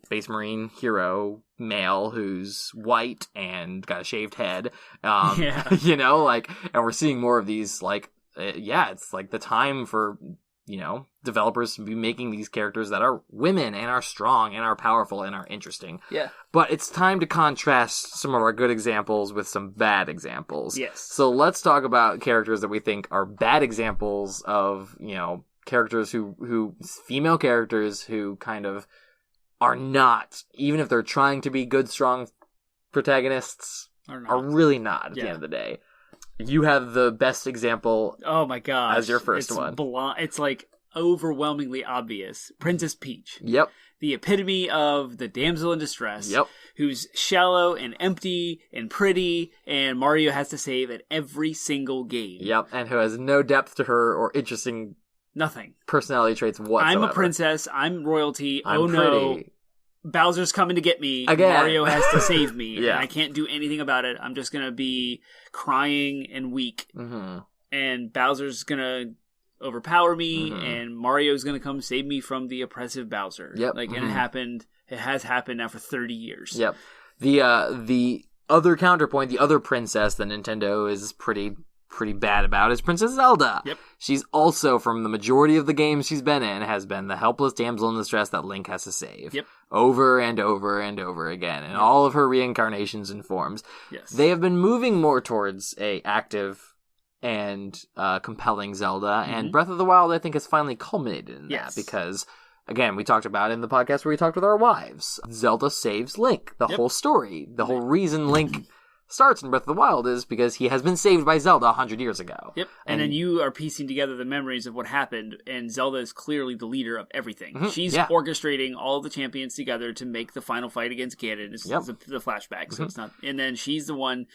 Space Marine hero male who's white and got a shaved head. You know, like, and we're seeing more of these, like, it's like the time for, you know, developers to be making these characters that are women and are strong and are powerful and are interesting. Yeah. But it's time to contrast some of our good examples with some bad examples. Yes. So let's talk about characters that we think are bad examples of, you know, characters who female characters who kind of are not, even if they're trying to be good, strong protagonists, are really not at the end of the day. You have the best example. Oh my gosh. As your first one. It's like overwhelmingly obvious. Princess Peach. Yep. The epitome of the damsel in distress. Yep. Who's shallow and empty and pretty, and Mario has to save at every single game. Yep. And who has no depth to her or interesting personality traits whatsoever. I'm a princess. I'm royalty. I'm pretty. No. Bowser's coming to get me. Again. Mario has to save me. And I can't do anything about it. I'm just going to be crying and weak. And Bowser's going to overpower me. And Mario's going to come save me from the oppressive Bowser. Yep. Like, and it happened. It has happened now for 30 years. Yep. The other counterpoint, the other princess that Nintendo is pretty bad about is Princess Zelda. Yep. She's also, from the majority of the games she's been in, has been the helpless damsel in distress that Link has to save. Yep. Over and over and over again, in all of her reincarnations and forms. Yes. They have been moving more towards a active and compelling Zelda, and Breath of the Wild, I think, has finally culminated in that, because, again, we talked about it in the podcast where we talked with our wives. Zelda saves Link. The whole story. The whole reason Link starts in Breath of the Wild is because he has been saved by Zelda 100 years ago. Yep. And then you are piecing together the memories of what happened, and Zelda is clearly the leader of everything. She's orchestrating all the champions together to make the final fight against Ganon. It's the flashback, so it's not. And then she's the one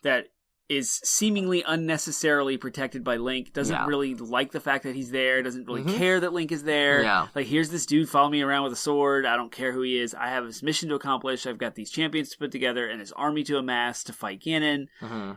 that is seemingly unnecessarily protected by Link, doesn't really like the fact that he's there, doesn't really care that Link is there. Yeah. Like, here's this dude following me around with a sword, I don't care who he is, I have this mission to accomplish, I've got these champions to put together, and this army to amass to fight Ganon.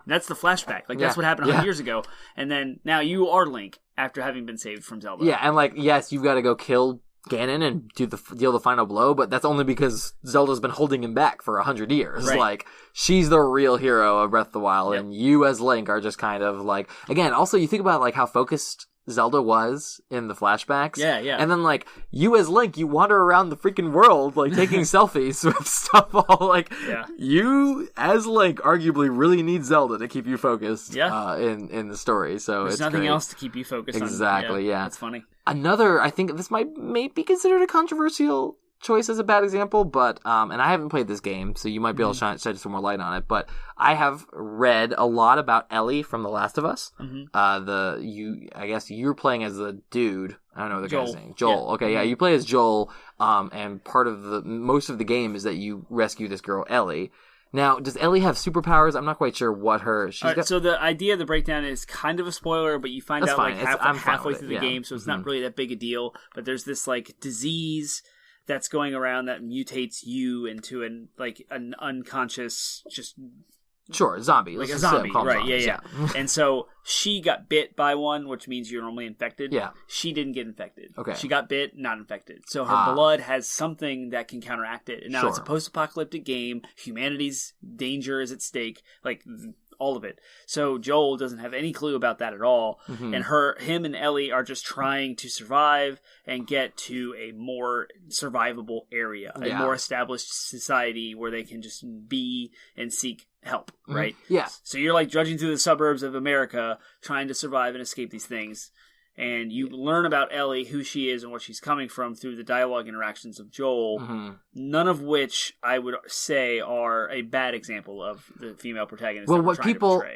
That's the flashback. Like, that's what happened 100 years ago. And then, now you are Link, after having been saved from Zelda. Yeah, and like, yes, you've got to go kill Ganon and deal the final blow, but that's only because Zelda's been holding him back for 100 years. Right. Like, she's the real hero of Breath of the Wild, and you as Link are just kind of like, again, also you think about like how focused Zelda was in the flashbacks. Yeah. And then like, you as Link, you wander around the freaking world, like taking selfies with stuff all like, you as Link arguably really need Zelda to keep you focused in the story. So there's it's nothing great. else to keep you focused on. Exactly, yeah. That's funny. Another, I think this may be considered a controversial choice as a bad example, but and I haven't played this game, so you might be able to shed some more light on it. But I have read a lot about Ellie from The Last of Us. I guess you're playing as the dude. I don't know the guy's name. Joel. Yeah. Okay, yeah, you play as Joel. And part of most of the game is that you rescue this girl Ellie. Now, does Ellie have superpowers? I'm not quite sure what her... So the idea of the breakdown is kind of a spoiler, but you find out like halfway through the game, so it's not really that big a deal. But there's this like disease that's going around that mutates you into an unconscious just... Sure, zombie. Like a zombie, right, zombies, yeah. And so she got bit by one, which means you're normally infected. Yeah. She didn't get infected. Okay. She got bit, not infected. So her blood has something that can counteract it. And now it's a post-apocalyptic game. Humanity's danger is at stake. Like, all of it. So Joel doesn't have any clue about that at all. And him and Ellie are just trying to survive and get to a more survivable area, a more established society where they can just be and seek help, right? Yeah. So you're like drudging through the suburbs of America trying to survive and escape these things. And you learn about Ellie, who she is and what she's coming from through the dialogue interactions of Joel, none of which I would say are a bad example of the female protagonist. Well,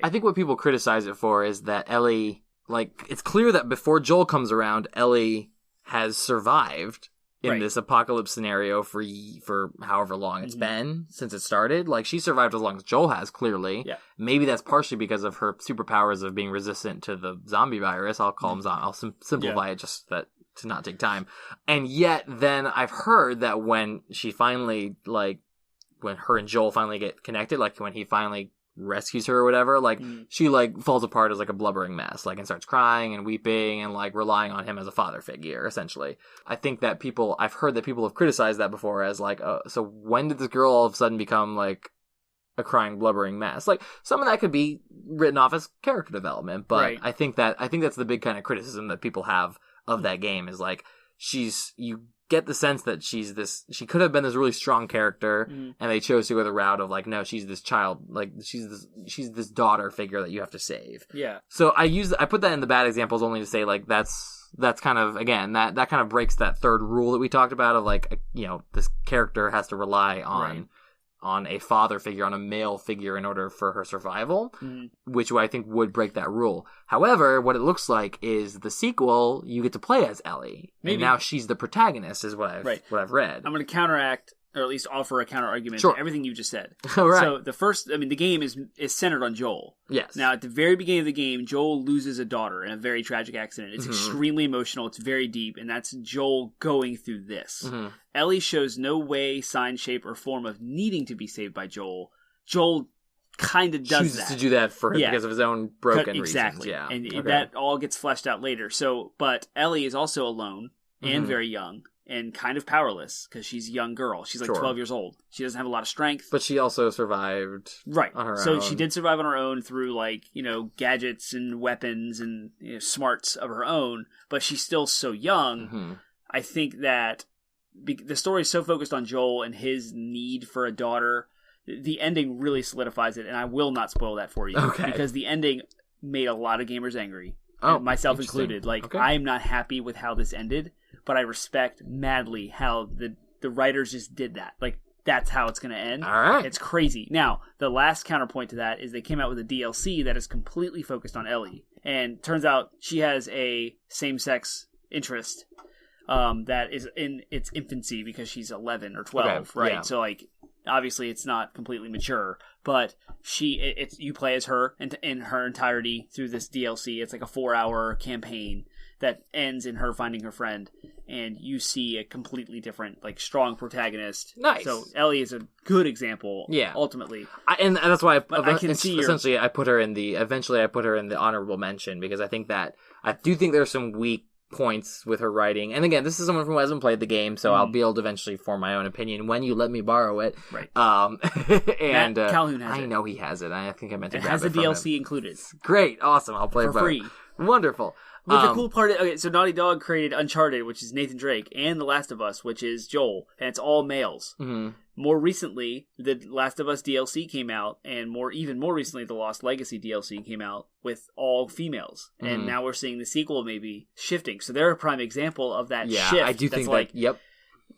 I think what people criticize it for is that Ellie, like, it's clear that before Joel comes around, Ellie has survived in this apocalypse scenario for however long it's been since it started. Like, she survived as long as Joel has, clearly. Yeah. Maybe that's partially because of her superpowers of being resistant to the zombie virus. I'll call them zombie. I'll simplify it just to not take time. And yet, then I've heard that when she finally, like, when her and Joel finally get connected, like when he finally rescues her or whatever, like she like falls apart as like a blubbering mess, like, and starts crying and weeping and like relying on him as a father figure, essentially. I think that I've heard that people have criticized that before as like, so when did this girl all of a sudden become like a crying, blubbering mess? Like, some of that could be written off as character development, but I think that's the big kind of criticism that people have of that game is like, you get the sense that she could have been this really strong character, and they chose to go the route of like, no, she's this child, like she's this daughter figure that you have to save. Yeah. So I put that in the bad examples only to say like that's kind of, again, that kind of breaks that third rule that we talked about of like, this character has to rely on a father figure, on a male figure in order for her survival, which I think would break that rule. However, what it looks like is the sequel, you get to play as Ellie. Maybe. And now she's the protagonist, is what I've read. I'm going to counteract, or at least offer a counter argument to everything you just said. Right. So the game is centered on Joel. Yes. Now, at the very beginning of the game, Joel loses a daughter in a very tragic accident. It's extremely emotional. It's very deep, and that's Joel going through this. Ellie shows no way, sign, shape, or form of needing to be saved by Joel. Joel kind of does chooses to do that for him because of his own broken reasons. Yeah. And that all gets fleshed out later. So, but Ellie is also alone and very young. And kind of powerless, because she's a young girl. She's like 12 years old. She doesn't have a lot of strength. But she also survived on her own. So she did survive on her own through, like, gadgets and weapons and smarts of her own. But she's still so young. I think that the story is so focused on Joel and his need for a daughter. The ending really solidifies it. And I will not spoil that for you. Okay. Because the ending made a lot of gamers angry. Oh, myself included. Like, I'm not happy with how this ended. But I respect madly how the writers just did that. Like, that's how it's going to end. All right. It's crazy. Now, the last counterpoint to that is they came out with a DLC that is completely focused on Ellie. And turns out she has a same-sex interest that is in its infancy because she's 11 or 12, right? Yeah. So, like, obviously it's not completely mature. But you play as her in her entirety through this DLC. It's like a 4-hour campaign that ends in her finding her friend, and you see a completely different, like, strong protagonist. Nice. So Ellie is a good example. Yeah. Ultimately, and that's why I can see essentially I put her in the honorable mention, because I do think there's some weak points with her writing. And again, this is someone who hasn't played the game, so I'll be able to eventually form my own opinion when you let me borrow it. Right. And Matt Calhoun has it. I know he has it. I think I meant to grab it. It has the DLC him. included. Great. Awesome. I'll play for both. free. Wonderful. But the cool part is, so Naughty Dog created Uncharted, which is Nathan Drake, and The Last of Us, which is Joel, and it's all males. More recently, the Last of Us DLC came out, and even more recently, the Lost Legacy DLC came out with all females. And now we're seeing the sequel maybe shifting. So they're a prime example of that shift. I do think like, yep.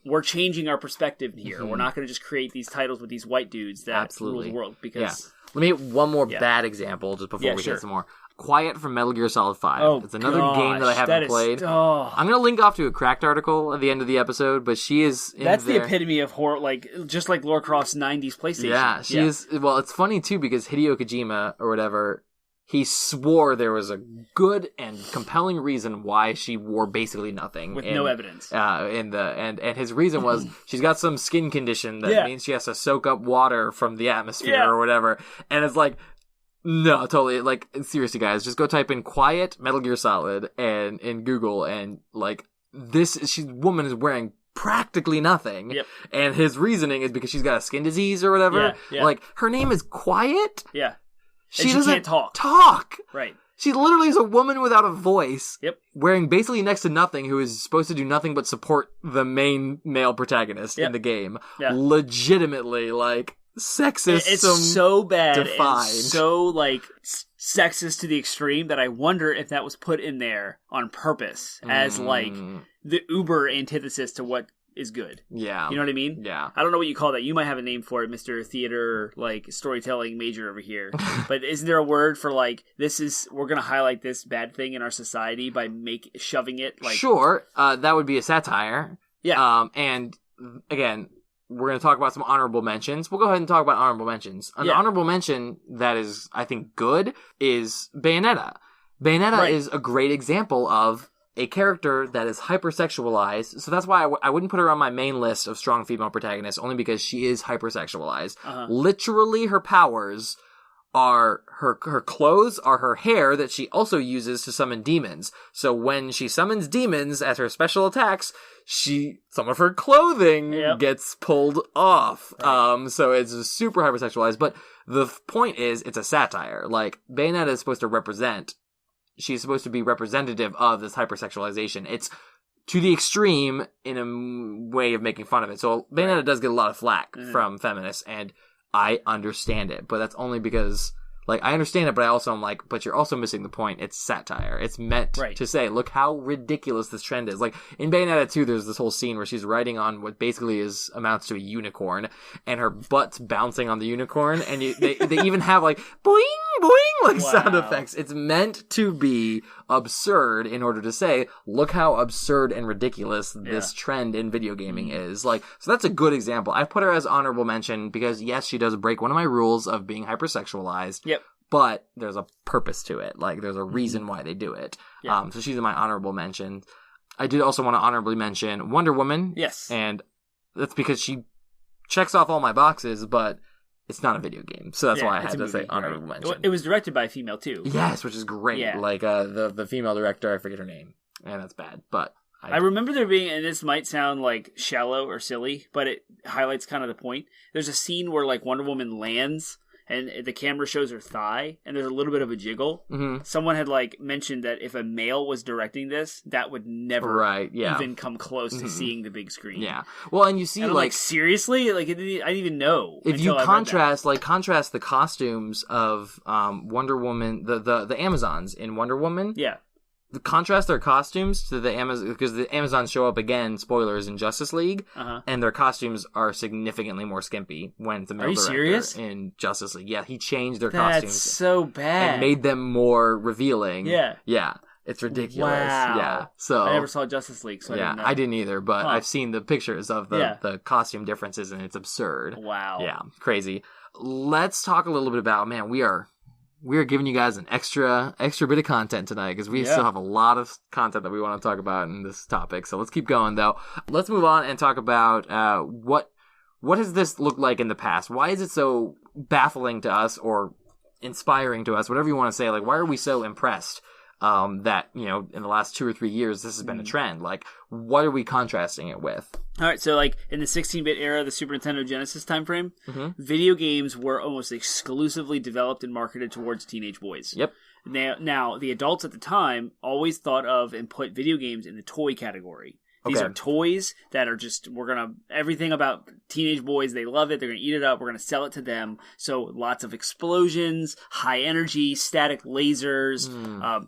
we're changing our perspective here. Mhm. We're not going to just create these titles with these white dudes that rule the world. Because let me get one more bad example just before we get some more. Quiet from Metal Gear Solid 5. Oh, it's another game that I haven't played. Oh. I'm going to link off to a Cracked article at the end of the episode, but she is in That's there. the epitome of horror, like, just like Lara Croft's 90s PlayStation. Yeah, she is. Well, it's funny, too, because Hideo Kojima, or whatever, he swore there was a good and compelling reason why she wore basically nothing. With no evidence. And his reason was she's got some skin condition that means she has to soak up water from the atmosphere or whatever. And it's like, no, totally. Like, seriously, guys, just go type in quiet Metal Gear Solid and in Google, and like woman is wearing practically nothing. Yep. And his reasoning is because she's got a skin disease or whatever. Yeah. Like, her name is Quiet. Yeah. She doesn't can't talk. Right. She literally is a woman without a voice. Yep. Wearing basically next to nothing, who is supposed to do nothing but support the main male protagonist in the game. Yeah. Legitimately, like, sexist. It's so bad defined. and so, like, sexist to the extreme that I wonder if that was put in there on purpose as, like, the uber antithesis to what is good. Yeah. You know what I mean? Yeah. I don't know what you call that. You might have a name for it, Mr. Theater, like, storytelling major over here. But isn't there a word for, like, we're going to highlight this bad thing in our society by shoving it, like... Sure. That would be a satire. Yeah. And, again, we're going to talk about some honorable mentions. We'll go ahead and talk about honorable mentions. An honorable mention that is, I think, good is Bayonetta. Bayonetta is a great example of a character that is hypersexualized. So that's why I wouldn't put her on my main list of strong female protagonists, only because she is hypersexualized. Literally, her powers are her clothes are her hair that she also uses to summon demons. So when she summons demons as her special attacks, some of her clothing gets pulled off. Right. So it's super hypersexualized. But the point is, it's a satire. Like, Bayonetta is supposed to she's supposed to be representative of this hypersexualization. It's to the extreme in a way of making fun of it. So Bayonetta does get a lot of flack from feminists, and I understand it, but that's only because, like, I understand it, but I also am like, but you're also missing the point. It's satire. It's meant to say, look how ridiculous this trend is. Like, in Bayonetta 2, there's this whole scene where she's riding on what basically amounts to a unicorn, and her butt's bouncing on the unicorn, and they even have, like, boing, boing, like, sound effects. It's meant to be absurd in order to say, look how absurd and ridiculous this trend in video gaming is. Like, so that's a good example. I put her as honorable mention because, yes, she does break one of my rules of being hypersexualized. Yep. But there's a purpose to it. Like, there's a reason why they do it. Yep. So she's in my honorable mention. I did also want to honorably mention Wonder Woman. Yes. And that's because she checks off all my boxes, but it's not a video game. So that's why I had to say honorable mention. It was directed by a female, too. Yes, which is great. Yeah. Like, the female director, I forget her name. And that's bad. But I remember there being, and this might sound, like, shallow or silly, but it highlights kind of the point. There's a scene where, like, Wonder Woman lands, and the camera shows her thigh, and there's a little bit of a jiggle. Mm-hmm. Someone had, like, mentioned that if a male was directing this, that would never even come close to seeing the big screen. Yeah. Well, and you see, and like, seriously? Like, I didn't even know. If you contrast the costumes of Wonder Woman, the Amazons in Wonder Woman. Yeah. Contrast their costumes to the Amazon, because the Amazons show up again, spoilers, in Justice League, and their costumes are significantly more skimpy when it's a male director in Justice League. Yeah, he changed their costumes. That's so bad. And made them more revealing. Yeah. Yeah. It's ridiculous. Wow. Yeah. So I never saw Justice League, so I didn't either, but I've seen the pictures of the costume differences, and it's absurd. Wow. Yeah. Crazy. Let's talk a little bit about, man, we are giving you guys an extra bit of content tonight because we still have a lot of content that we want to talk about in this topic. So let's keep going, though. Let's move on and talk about what has this looked like in the past? Why is it so baffling to us or inspiring to us, whatever you want to say? Like, why are we so impressed that, you know, in the last 2 or 3 years, this has been a trend? Like, what are we contrasting it with? All right, so like in the 16-bit era, the Super Nintendo Genesis timeframe, video games were almost exclusively developed and marketed towards teenage boys. Yep. Now, the adults at the time always thought of and put video games in the toy category. These Okay. are toys that are just, everything about teenage boys, they love it, they're going to eat it up, we're going to sell it to them. So lots of explosions, high energy, static lasers,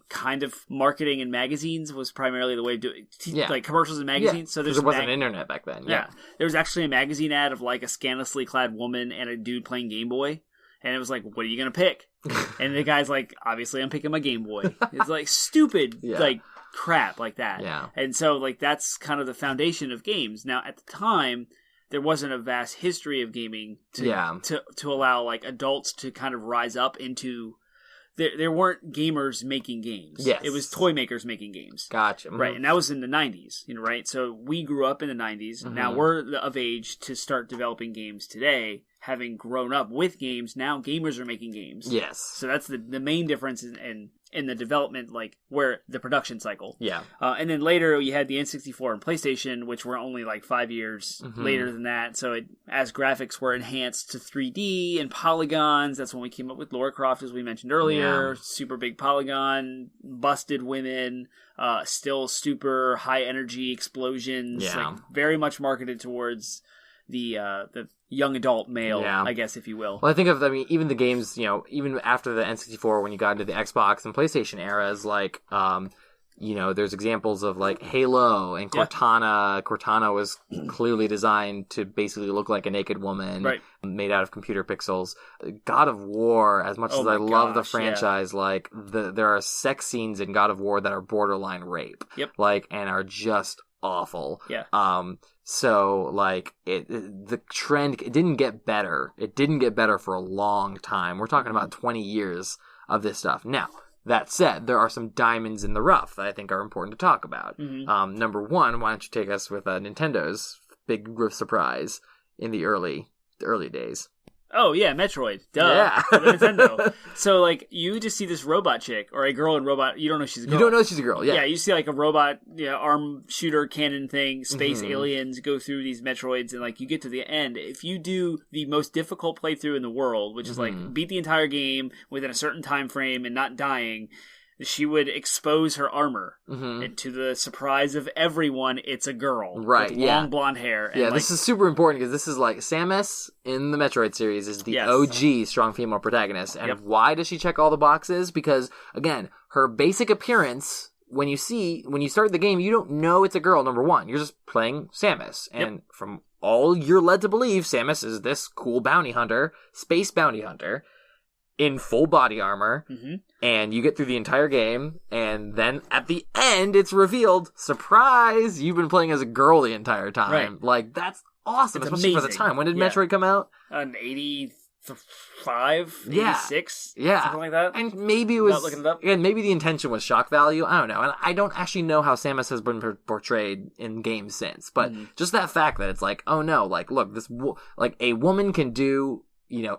kind of marketing in magazines was primarily the way of doing Yeah. like commercials in magazines. Yeah. So there wasn't internet back then. Yeah. There was actually a magazine ad of like a scandalously clad woman and a dude playing Game Boy. And it was like, what are you going to pick? And the guy's like, obviously I'm picking my Game Boy. It's like stupid, like crap like that. Yeah. And so like that's kind of the foundation of games. Now at the time, there wasn't a vast history of gaming to allow like adults to kind of rise up into. There weren't gamers making games. Yes. It was toy makers making games. Gotcha. Right, and that was in the 90s, right? So we grew up in the 90s. Mm-hmm. Now we're of age to start developing games today. Having grown up with games, now gamers are making games. Yes. So that's the main difference in the development, like where the production cycle. Yeah. And then later you had the N64 and PlayStation, which were only like 5 years later than that. So as graphics were enhanced to 3D and polygons, that's when we came up with Lara Croft, as we mentioned earlier. Yeah. Super big polygon, busted women, still super high energy explosions. Yeah. Like very much marketed towards the young adult male, I guess, if you will. Well, even the games, even after the N64, when you got into the Xbox and PlayStation eras, like, there's examples of like Halo and Cortana. Yeah. Cortana was clearly designed to basically look like a naked woman, made out of computer pixels. God of War, as much as I love the franchise, like there are sex scenes in God of War that are borderline rape, and are just awful. Yeah. So like the trend, it didn't get better. It didn't get better for a long time. We're talking about 20 years of this stuff. Now, that said, there are some diamonds in the rough that I think are important to talk about. Mm-hmm. Number one, why don't you take us with Nintendo's big surprise in the early days? Oh, yeah, Metroid. Duh. Yeah. Nintendo. So, like, you just see this robot chick, or a girl in robot. You don't know she's a girl. You don't know she's a girl, yeah. Yeah, you see, like, a robot, arm shooter cannon thing, space aliens go through these Metroids, and, like, you get to the end. If you do the most difficult playthrough in the world, which is, like, beat the entire game within a certain time frame and not dying, she would expose her armor. And to the surprise of everyone, it's a girl. Right, with long blonde hair. And this is super important because this is like Samus in the Metroid series is the OG strong female protagonist. And why does she check all the boxes? Because, again, her basic appearance, when you start the game, you don't know it's a girl, number one. You're just playing Samus. And from all you're led to believe, Samus is this cool bounty hunter, space bounty hunter, in full body armor, and you get through the entire game, and then at the end, it's revealed, surprise, you've been playing as a girl the entire time. Right. Like, that's awesome, especially for the time. When did Metroid come out? 85, 86, something like that. And maybe it was, looking it up. And maybe the intention was shock value, I don't know. And I don't actually know how Samus has been portrayed in games since, but just that fact that it's like, oh no, like, look, a woman can do...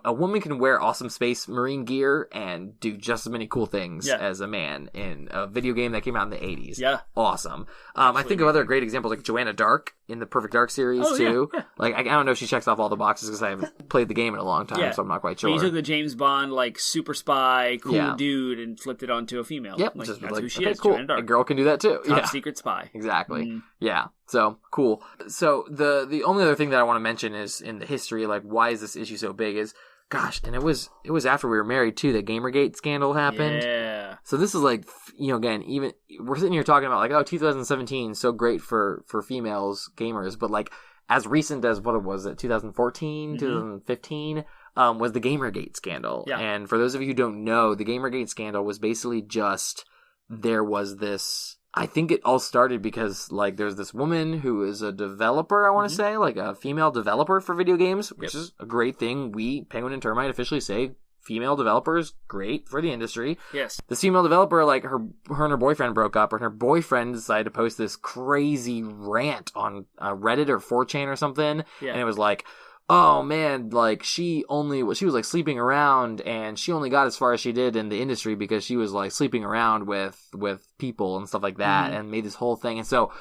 a woman can wear awesome space marine gear and do just as many cool things as a man in a video game that came out in the 80s. Yeah. Awesome. I think of other great examples like Joanna Dark in the Perfect Dark series, too. Yeah. Like, I don't know if she checks off all the boxes because I haven't played the game in a long time, so I'm not quite sure. But you took the James Bond, like, super spy, cool dude, and flipped it onto a female. Yep. Like, that's who she is, cool. Joanna Dark. A girl can do that, too. Top secret spy. Exactly. Yeah. So, cool. So, the only other thing that I want to mention is in the history, like, why is this issue so big is... Gosh, and it was after we were married too. The Gamergate scandal happened. Yeah. So this is like, again, even we're sitting here talking about like, 2017, so great for females gamers, but like as recent as what was it, 2014, 2015, was the Gamergate scandal. Yeah. And for those of you who don't know, the Gamergate scandal was basically just there was this. I think it all started because, like, there's this woman who is a developer, I want to say, like a female developer for video games, which is a great thing. We, Penguin and Termite, officially say female developers, great for the industry. Yes. This female developer, like, her and her boyfriend broke up, and her boyfriend decided to post this crazy rant on Reddit or 4chan or something, and it was like, oh man, like she was like sleeping around and she only got as far as she did in the industry because she was like sleeping around with people and stuff like that and made this whole thing. And so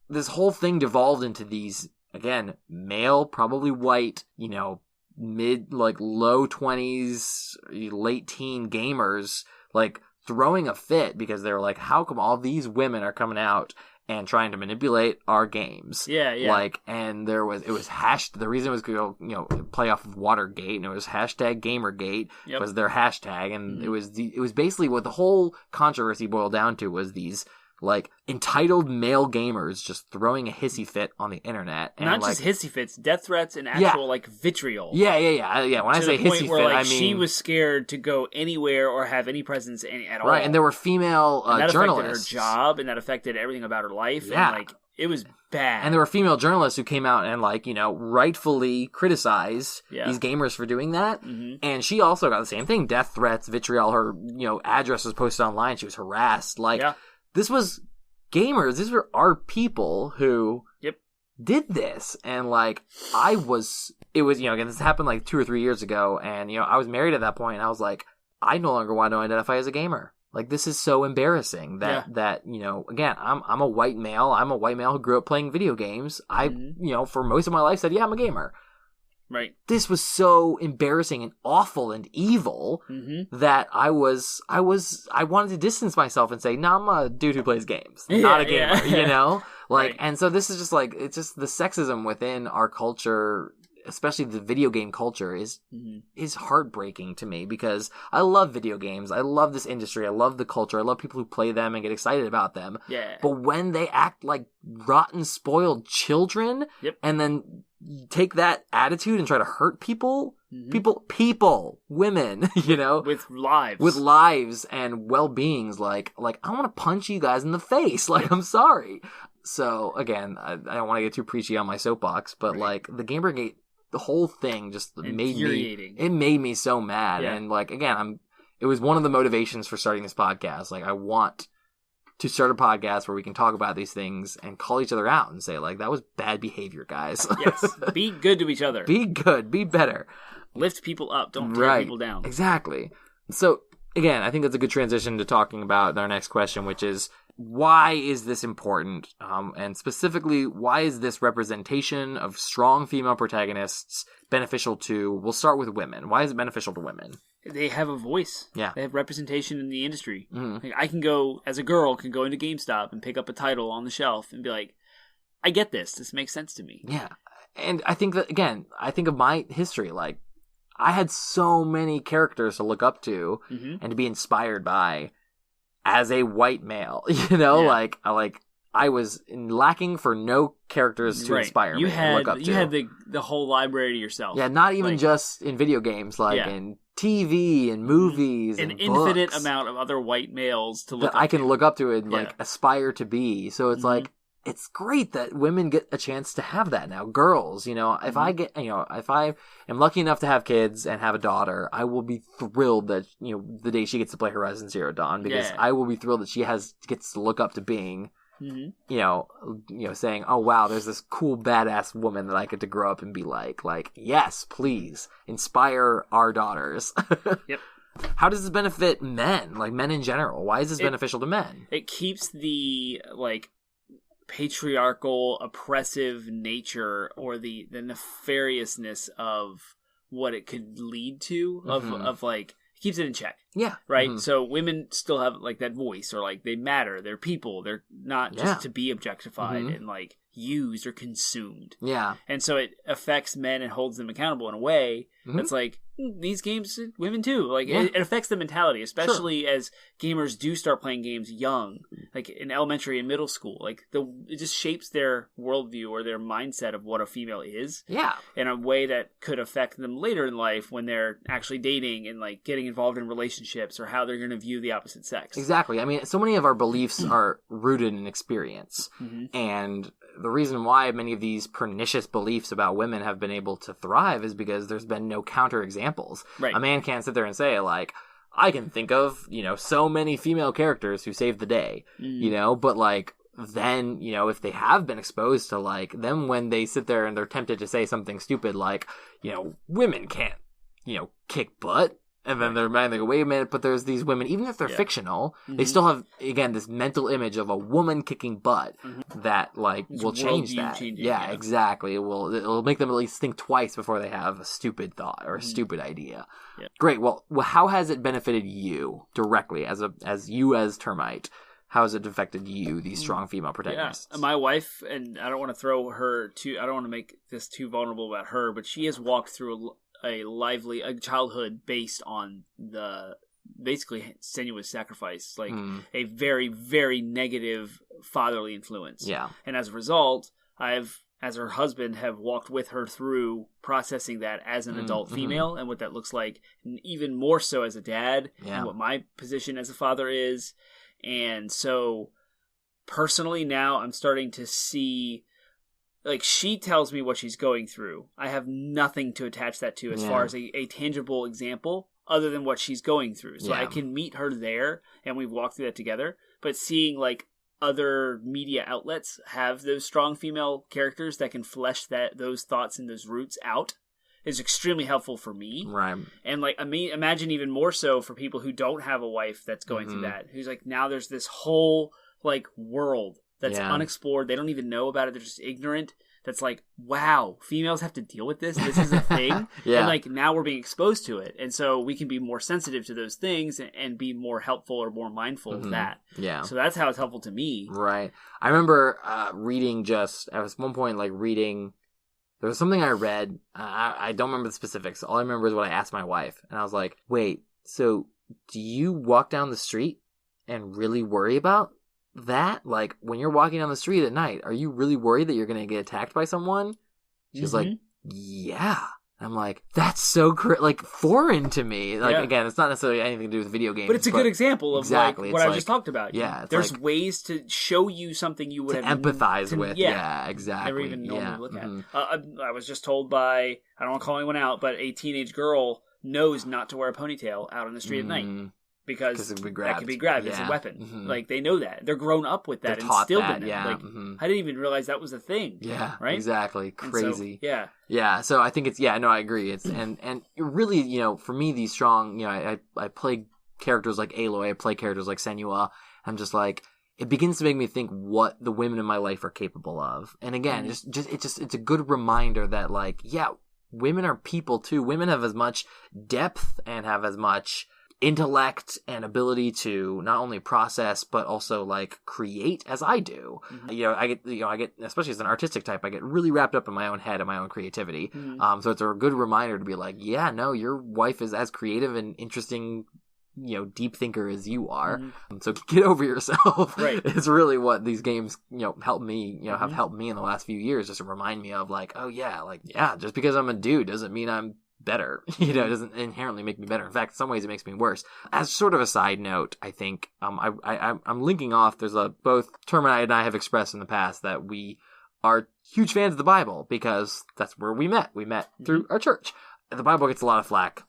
this whole thing devolved into these, again, male, probably white, mid, like low 20s, late teen gamers, like throwing a fit because they were like, how come all these women are coming out and trying to manipulate our games. Yeah. Like, and it was hashed. The reason it was going to play off of Watergate, and it was hashtag Gamergate was their hashtag, and it was basically what the whole controversy boiled down to was these like entitled male gamers just throwing a hissy fit on the internet, and not just hissy fits, death threats, and actual like vitriol. Yeah. When I say hissy fit, I mean she was scared to go anywhere or have any presence at all. Right, and there were female that journalists. affected her job, and that affected everything about her life. Yeah. And, like, it was bad. And there were female journalists who came out and, like, rightfully criticized these gamers for doing that. Mm-hmm. And she also got the same thing: death threats, vitriol. Her address was posted online. She was harassed. Like. Yeah. This was gamers. These were our people who did this. And, like, again, this happened, like, 2 or 3 years ago. And, I was married at that point. And I was like, I no longer want to identify as a gamer. Like, this is so embarrassing that again, I'm a white male. I'm a white male who grew up playing video games. I, for most of my life said, yeah, I'm a gamer. Right. This was so embarrassing and awful and evil that I wanted to distance myself and say, no, I'm a dude who plays games. I'm not a gamer, Like, right. And so this is just like, it's just the sexism within our culture, especially the video game culture, is heartbreaking to me because I love video games. I love this industry. I love the culture. I love people who play them and get excited about them. Yeah. But when they act like rotten, spoiled children and then take that attitude and try to hurt people, women, with lives and well-beings, like I want to punch you guys in the face. Like, I'm sorry. So again, I don't want to get too preachy on my soapbox, but like the Gamergate, the whole thing just made me so mad. Yeah. And like, again, it was one of the motivations for starting this podcast. Like, I want to start a podcast where we can talk about these things and call each other out and say, like, that was bad behavior, guys. Yes. Be good to each other. Be good. Be better. Lift people up. Don't tear people down. Exactly. So, again, I think that's a good transition to talking about our next question, which is, why is this important? And specifically, why is this representation of strong female protagonists beneficial to, we'll start with women. Why is it beneficial to women? They have a voice. Yeah. They have representation in the industry. Mm-hmm. Like, I can go, as a girl, into GameStop and pick up a title on the shelf and be like, I get this. This makes sense to me. Yeah. And I think that, again, I think of my history, like, I had so many characters to look up to and to be inspired by as a white male, like I was lacking for no characters to inspire me and look up to. You had the whole library to yourself. Yeah, not even just in video games, like in TV and movies and infinite books amount of other white males to look that up I can look up to and like aspire to be. So it's like, it's great that women get a chance to have that now. Girls, if I get, if I am lucky enough to have kids and have a daughter, I will be thrilled that, the day she gets to play Horizon Zero Dawn, because I will be thrilled that she gets to look up to being, saying, oh wow, there's this cool badass woman that I get to grow up and be like, yes, please inspire our daughters. Yep. How does this benefit men, like men in general? Why is this beneficial to men? It keeps the, patriarchal, oppressive nature or the nefariousness of what it could lead to of it keeps it in check. Yeah. Right? Mm-hmm. So women still have that voice, or they matter. They're people. They're not just to be objectified and used or consumed. Yeah. And so it affects men and holds them accountable in a way that's these games, women too. It affects the mentality, especially as gamers do start playing games young, in elementary and middle school. It just shapes their worldview or their mindset of what a female is. Yeah. In a way that could affect them later in life when they're actually dating and getting involved in relationships, or how they're going to view the opposite sex. Exactly. I mean, so many of our beliefs are rooted in experience. And the reason why many of these pernicious beliefs about women have been able to thrive is because there's been no counter examples. Right. A man can't sit there and say, I can think of, so many female characters who saved the day, but then, if they have been exposed to them, when they sit there and they're tempted to say something stupid women can't, kick butt. And then they're mad, they go, wait a minute, but there's these women, even if they're fictional, they still have, again, this mental image of a woman kicking butt that, will change that. Yeah, exactly. It'll make them at least think twice before they have a stupid thought or a stupid idea. Yeah. Great. Well, how has it benefited you directly as Termite? how has it affected you, these strong female protagonists? Yeah, my wife, and I don't want to throw her too, I don't want to make this too vulnerable about her, but she has walked through a childhood based on the basically strenuous sacrifice, like a very, very negative fatherly influence. Yeah. And as a result, as her husband, have walked with her through processing that as an adult female and what that looks like, and even more so as a dad, and what my position as a father is. And so personally now I'm starting to see, like, she tells me what she's going through. I have nothing to attach that to as far as a tangible example other than what she's going through. So I can meet her there and we've walked through that together. But seeing like other media outlets have those strong female characters that can flesh those thoughts and those roots out is extremely helpful for me. Right. And like, imagine even more so for people who don't have a wife that's going through that, who's like, now there's this whole like world that's unexplored. They don't even know about it. They're just ignorant. That's like, wow, females have to deal with this. This is a thing. And like, now we're being exposed to it. And so we can be more sensitive to those things and be more helpful or more mindful of that. Yeah. So that's how it's helpful to me. Right. I remember reading at one point, like reading, there was something I read. I don't remember the specifics. All I remember is what I asked my wife. And I was like, wait, so do you walk down the street and really worry about that? Like, when you're walking down the street at night, are you really worried that you're going to get attacked by someone? She's like, yeah. I'm like, that's so like foreign to me. Like, again, it's not necessarily anything to do with video games, but it's a good example of like what I just talked about. Yeah, there's like, ways to show you something you would have empathize with. Yeah, exactly. Never even normally look at. I was just told by, I don't want to call anyone out, but a teenage girl knows not to wear a ponytail out on the street at night. Because that could be grabbed as a weapon. Like, they know that. They're grown up with that and instilled in them. Like, I didn't even realize that was a thing. Yeah, right? Exactly. Crazy. So, yeah, so I think it's, I agree. It's, and really, for me, these strong, I play characters like Aloy, I play characters like Senua. I'm just like, it begins to make me think what the women in my life are capable of. And again, it's a good reminder that, like, women are people too. Women have as much depth and have as much intellect and ability to not only process but also like create as I do. I get especially as an artistic type, I get really wrapped up in my own head and my own creativity. So it's a good reminder to be like, your wife is as creative and interesting, deep thinker as you are. So get over yourself. Right. It's really what these games, help me, have helped me in the last few years, just to remind me of like, just because I'm a dude doesn't mean I'm better. It doesn't inherently make me better. In fact, in some ways it makes me worse. As sort of a side note, I think I'm linking off. There's both Termite and I have expressed in the past that we are huge fans of the Bible because that's where we met. We met through our church. The Bible gets a lot of flack,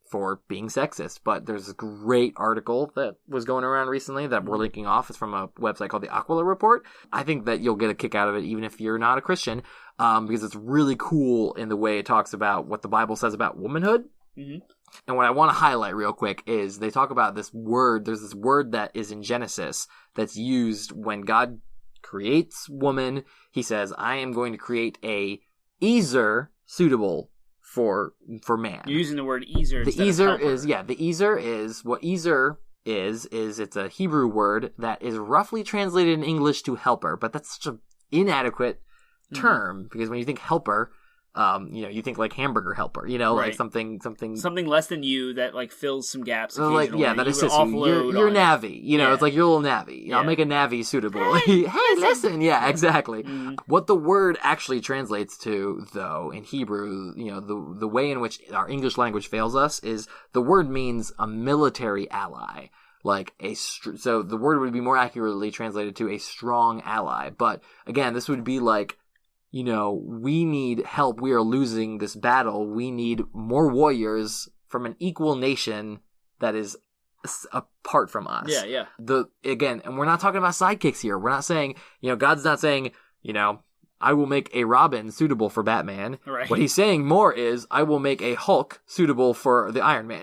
for being sexist, but there's a great article that was going around recently that we're linking off. It's from a website called the Aquila Report. I think that you'll get a kick out of it even if you're not a Christian, because it's really cool in the way it talks about what the Bible says about womanhood. And what I want to highlight real quick is they talk about this word. There's this word that is in Genesis that's used when God creates woman. He says, I am going to create a Ezer suitable for man. You're using the word Ezer. The Ezer is what Ezer is it's a Hebrew word that is roughly translated in English to helper, but that's such an inadequate term because when you think helper, you think like hamburger helper, like something less than you that like fills some gaps. Like that assists you. You're Navi. It's like your little Navi. I'll make a Navi suitable. Hey, listen. Yeah, exactly. What the word actually translates to, though, in Hebrew, the way in which our English language fails us is the word means a military ally. Like so the word would be more accurately translated to a strong ally. But again, this would be like, we need help. We are losing this battle. We need more warriors from an equal nation that is apart from us. And we're not talking about sidekicks here. We're not saying, God's not saying, I will make a Robin suitable for Batman. Right. What he's saying more is, I will make a Hulk suitable for the Iron Man.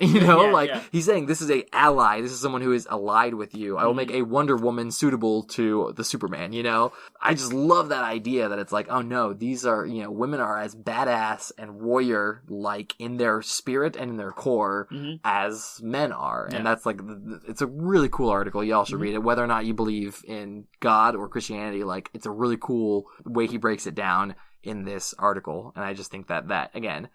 He's saying this is a ally. This is someone who is allied with you. I will make a Wonder Woman suitable to the Superman, I just love that idea that it's like, oh no, these are, women are as badass and warrior-like in their spirit and in their core as men are. And that's like, it's a really cool article. Y'all should read it. Whether or not you believe in God or Christianity, like, it's a really cool way he breaks it down in this article. And I just think that again,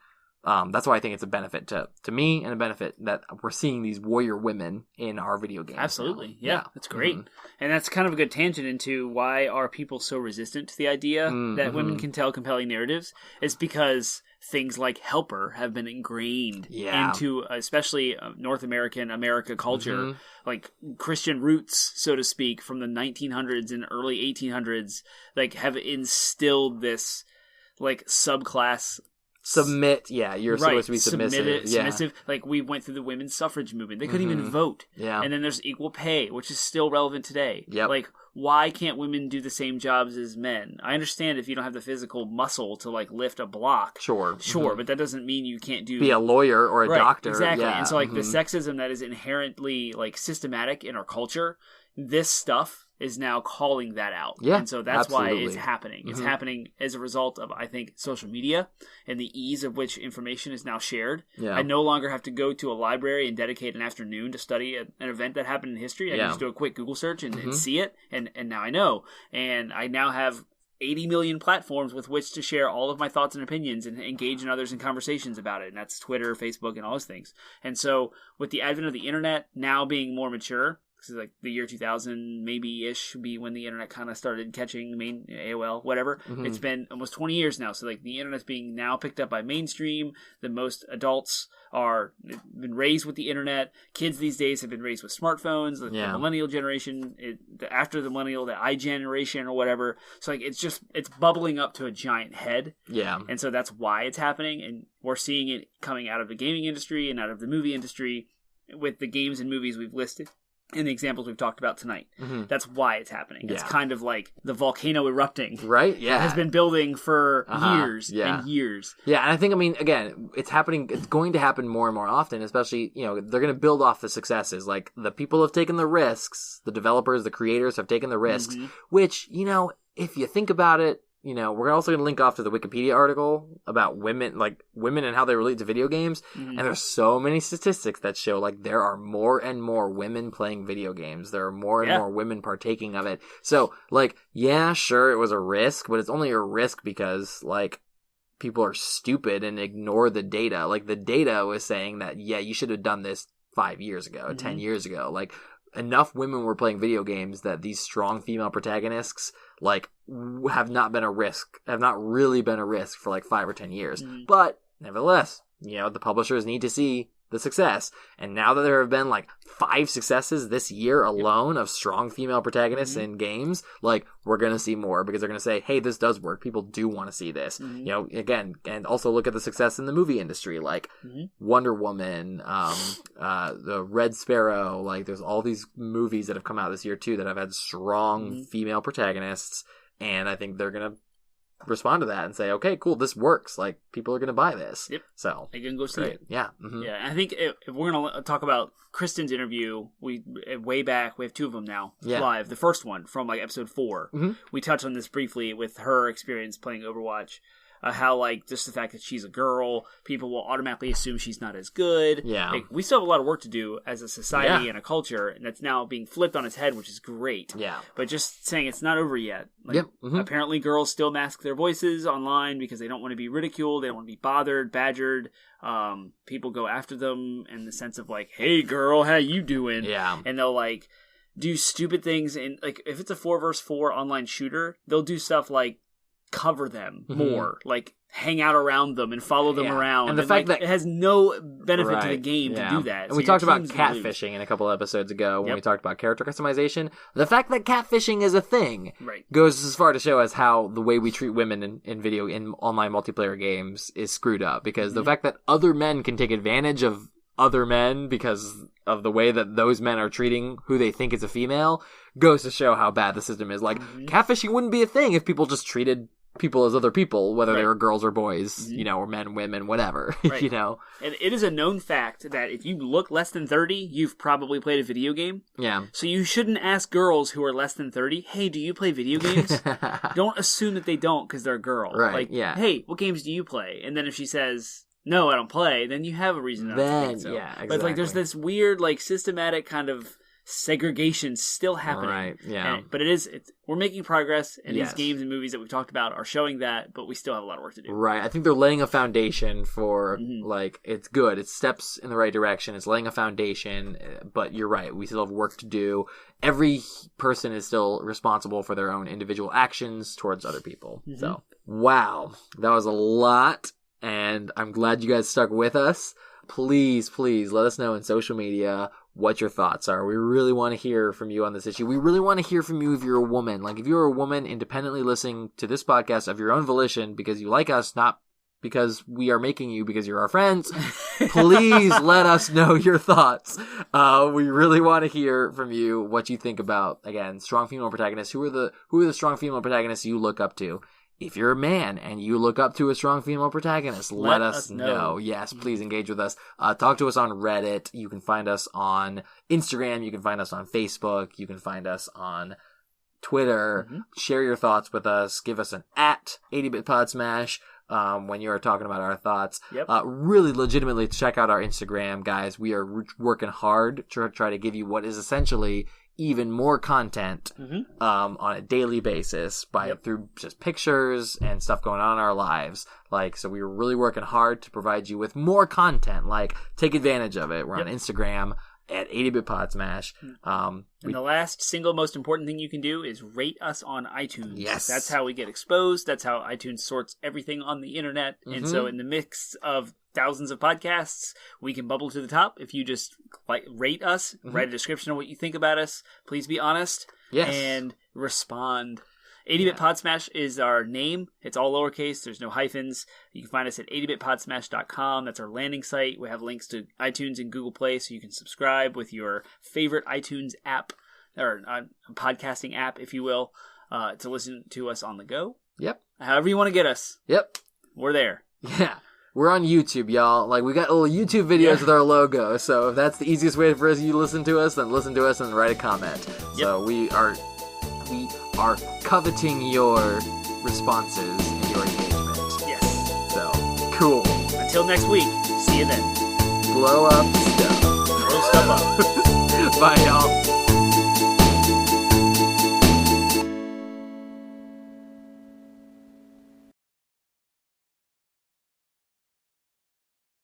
that's why I think it's a benefit to me, and a benefit that we're seeing these warrior women in our video games. Absolutely. Yeah, that's great. And that's kind of a good tangent into why are people so resistant to the idea that women can tell compelling narratives. It's because things like Helper have been ingrained into especially North America culture, like Christian roots, so to speak, from the 1900s and early 1800s, like have instilled this like subclass. Submit, you're supposed to be submissive. Submissive. Like, we went through the women's suffrage movement. They couldn't even vote. Yeah. And then there's equal pay, which is still relevant today. Yep. Like, why can't women do the same jobs as men? I understand if you don't have the physical muscle to, like, lift a block. Sure, but that doesn't mean you can't be a lawyer or a doctor. Exactly. And so, like, the sexism that is inherently, like, systematic in our culture, this stuff is now calling that out. Yeah, and so that's why it's happening. It's happening as a result of, I think, social media and the ease of which information is now shared. Yeah. I no longer have to go to a library and dedicate an afternoon to study an event that happened in history. I can just do a quick Google search and see it, and now I know. And I now have 80 million platforms with which to share all of my thoughts and opinions and engage in others in conversations about it. And that's Twitter, Facebook, and all those things. And so with the advent of the internet now being more mature, like the year 2000 maybe-ish would be when the internet kind of started catching main AOL, whatever. It's been almost 20 years now. So like the internet's being now picked up by mainstream. The most adults been raised with the internet. Kids these days have been raised with smartphones. The millennial generation, after the millennial, the I generation or whatever. So like it's bubbling up to a giant head. Yeah. And so that's why it's happening. And we're seeing it coming out of the gaming industry and out of the movie industry with the games and movies we've listed and the examples we've talked about tonight. That's why it's happening. It's kind of like the volcano erupting. Right? Yeah. It has been building for years and years. Yeah, and I think, again, it's happening. It's going to happen more and more often, especially, they're going to build off the successes. Like, the people have taken the risks, the developers, the creators have taken the risks, which, if you think about it, we're also going to link off to the Wikipedia article about women and how they relate to video games. And there's so many statistics that show, like, there are more and more women playing video games. There are more and more women partaking of it. So, like, yeah, sure, it was a risk, but it's only a risk because, like, people are stupid and ignore the data. Like, the data was saying that, yeah, you should have done this 5 years ago, 10 years ago. Like, enough women were playing video games that these strong female protagonists, like, have not really been a risk for like 5 or 10 years. But nevertheless, the publishers need to see the success. And now that there have been like 5 successes this year alone of strong female protagonists in games, like, we're going to see more because they're going to say, hey, this does work. People do want to see this. Again, and also look at the success in the movie industry, like Wonder Woman, the Red Sparrow, like, there's all these movies that have come out this year too that have had strong female protagonists. And I think they're going to respond to that and say, okay, cool, this works. Like, people are going to buy this. Yep. So they can go see it. Yeah. Yeah. I think if we're going to talk about Kristen's interview, way back, we have 2 of them now live. The first one from like episode 4, we touched on this briefly with her experience playing Overwatch. How, like, just the fact that she's a girl, people will automatically assume she's not as good. Yeah. Like, we still have a lot of work to do as a society and a culture, and that's now being flipped on its head, which is great. Yeah. But just saying it's not over yet. Like, apparently girls still mask their voices online because they don't want to be ridiculed, they don't want to be bothered, badgered. People go after them in the sense of, like, hey, girl, how you doing? Yeah. And they'll, like, do stupid things. And, like, if it's a 4 versus 4 online shooter, they'll do stuff like cover them more, like hang out around them and follow them around. And the fact that it has no benefit to the game to do that. And so we talked about catfishing in a couple episodes ago when we talked about character customization. The fact that catfishing is a thing goes as far to show us how the way we treat women in online multiplayer games is screwed up, because the fact that other men can take advantage of other men because of the way that those men are treating who they think is a female goes to show how bad the system is. Like, catfishing wouldn't be a thing if people just treated people as other people, whether they Right. were girls or boys, or men, women, whatever, Right. And it is a known fact that if you look less than 30, you've probably played a video game. Yeah. So you shouldn't ask girls who are less than 30, hey, do you play video games? Don't assume that they don't because they're a girl. Right, Like, yeah. hey, what games do you play? And then if she says, no, I don't play, then you have a reason not to think so. Yeah, exactly. But like, there's this weird, like, systematic kind of segregation still happening. Right, yeah. But we're making progress, and Yes. these games and movies that we've talked about are showing that, but we still have a lot of work to do. Right. I think they're laying a foundation for, Mm-hmm. like, it's good. It's steps in the right direction. It's laying a foundation, but you're right. We still have work to do. Every person is still responsible for their own individual actions towards other people. Mm-hmm. So, wow. That was a lot, and I'm glad you guys stuck with us. Please let us know in social media what your thoughts are. We really want to hear from you on this issue. We really want to hear from you if you're a woman. Like, if you're a woman independently listening to this podcast of your own volition because you like us, not because we are making you because you're our friends, please let us know your thoughts. We really want to hear from you what you think about, again, strong female protagonists. Who are the strong female protagonists you look up to? If you're a man and you look up to a strong female protagonist, let us know. Yes, please engage with us. Talk to us on Reddit. You can find us on Instagram. You can find us on Facebook. You can find us on Twitter. Mm-hmm. Share your thoughts with us. Give us an at 80-bit Podsmash when you're talking about our thoughts. Yep. Really legitimately check out our Instagram, guys. We are working hard to try to give you what is essentially even more content on a daily basis through just pictures and stuff going on in our lives. Like, so we were really working hard to provide you with more content. Like, take advantage of it. We're on Instagram at 80-bit Podsmash. And the last single most important thing you can do is rate us on iTunes. Yes. That's how we get exposed. That's how iTunes sorts everything on the internet. And so in the mix of thousands of podcasts, we can bubble to the top. If you just rate us, write a description of what you think about us, please be honest, and respond. 80-bit Podsmash is our name. It's all lowercase. There's no hyphens. You can find us at 80bitpodsmash.com. That's our landing site. We have links to iTunes and Google Play, so you can subscribe with your favorite iTunes app, or podcasting app, if you will, to listen to us on the go. Yep. However you want to get us. Yep. We're there. Yeah. We're on YouTube, y'all. Like, we got little YouTube videos with our logo, so if that's the easiest way for you to listen to us, then listen to us and write a comment. Yep. So we are coveting your responses and your engagement. Yes. So, cool. Until next week, see you then. Blow up stuff. Blow stuff up. Bye, y'all.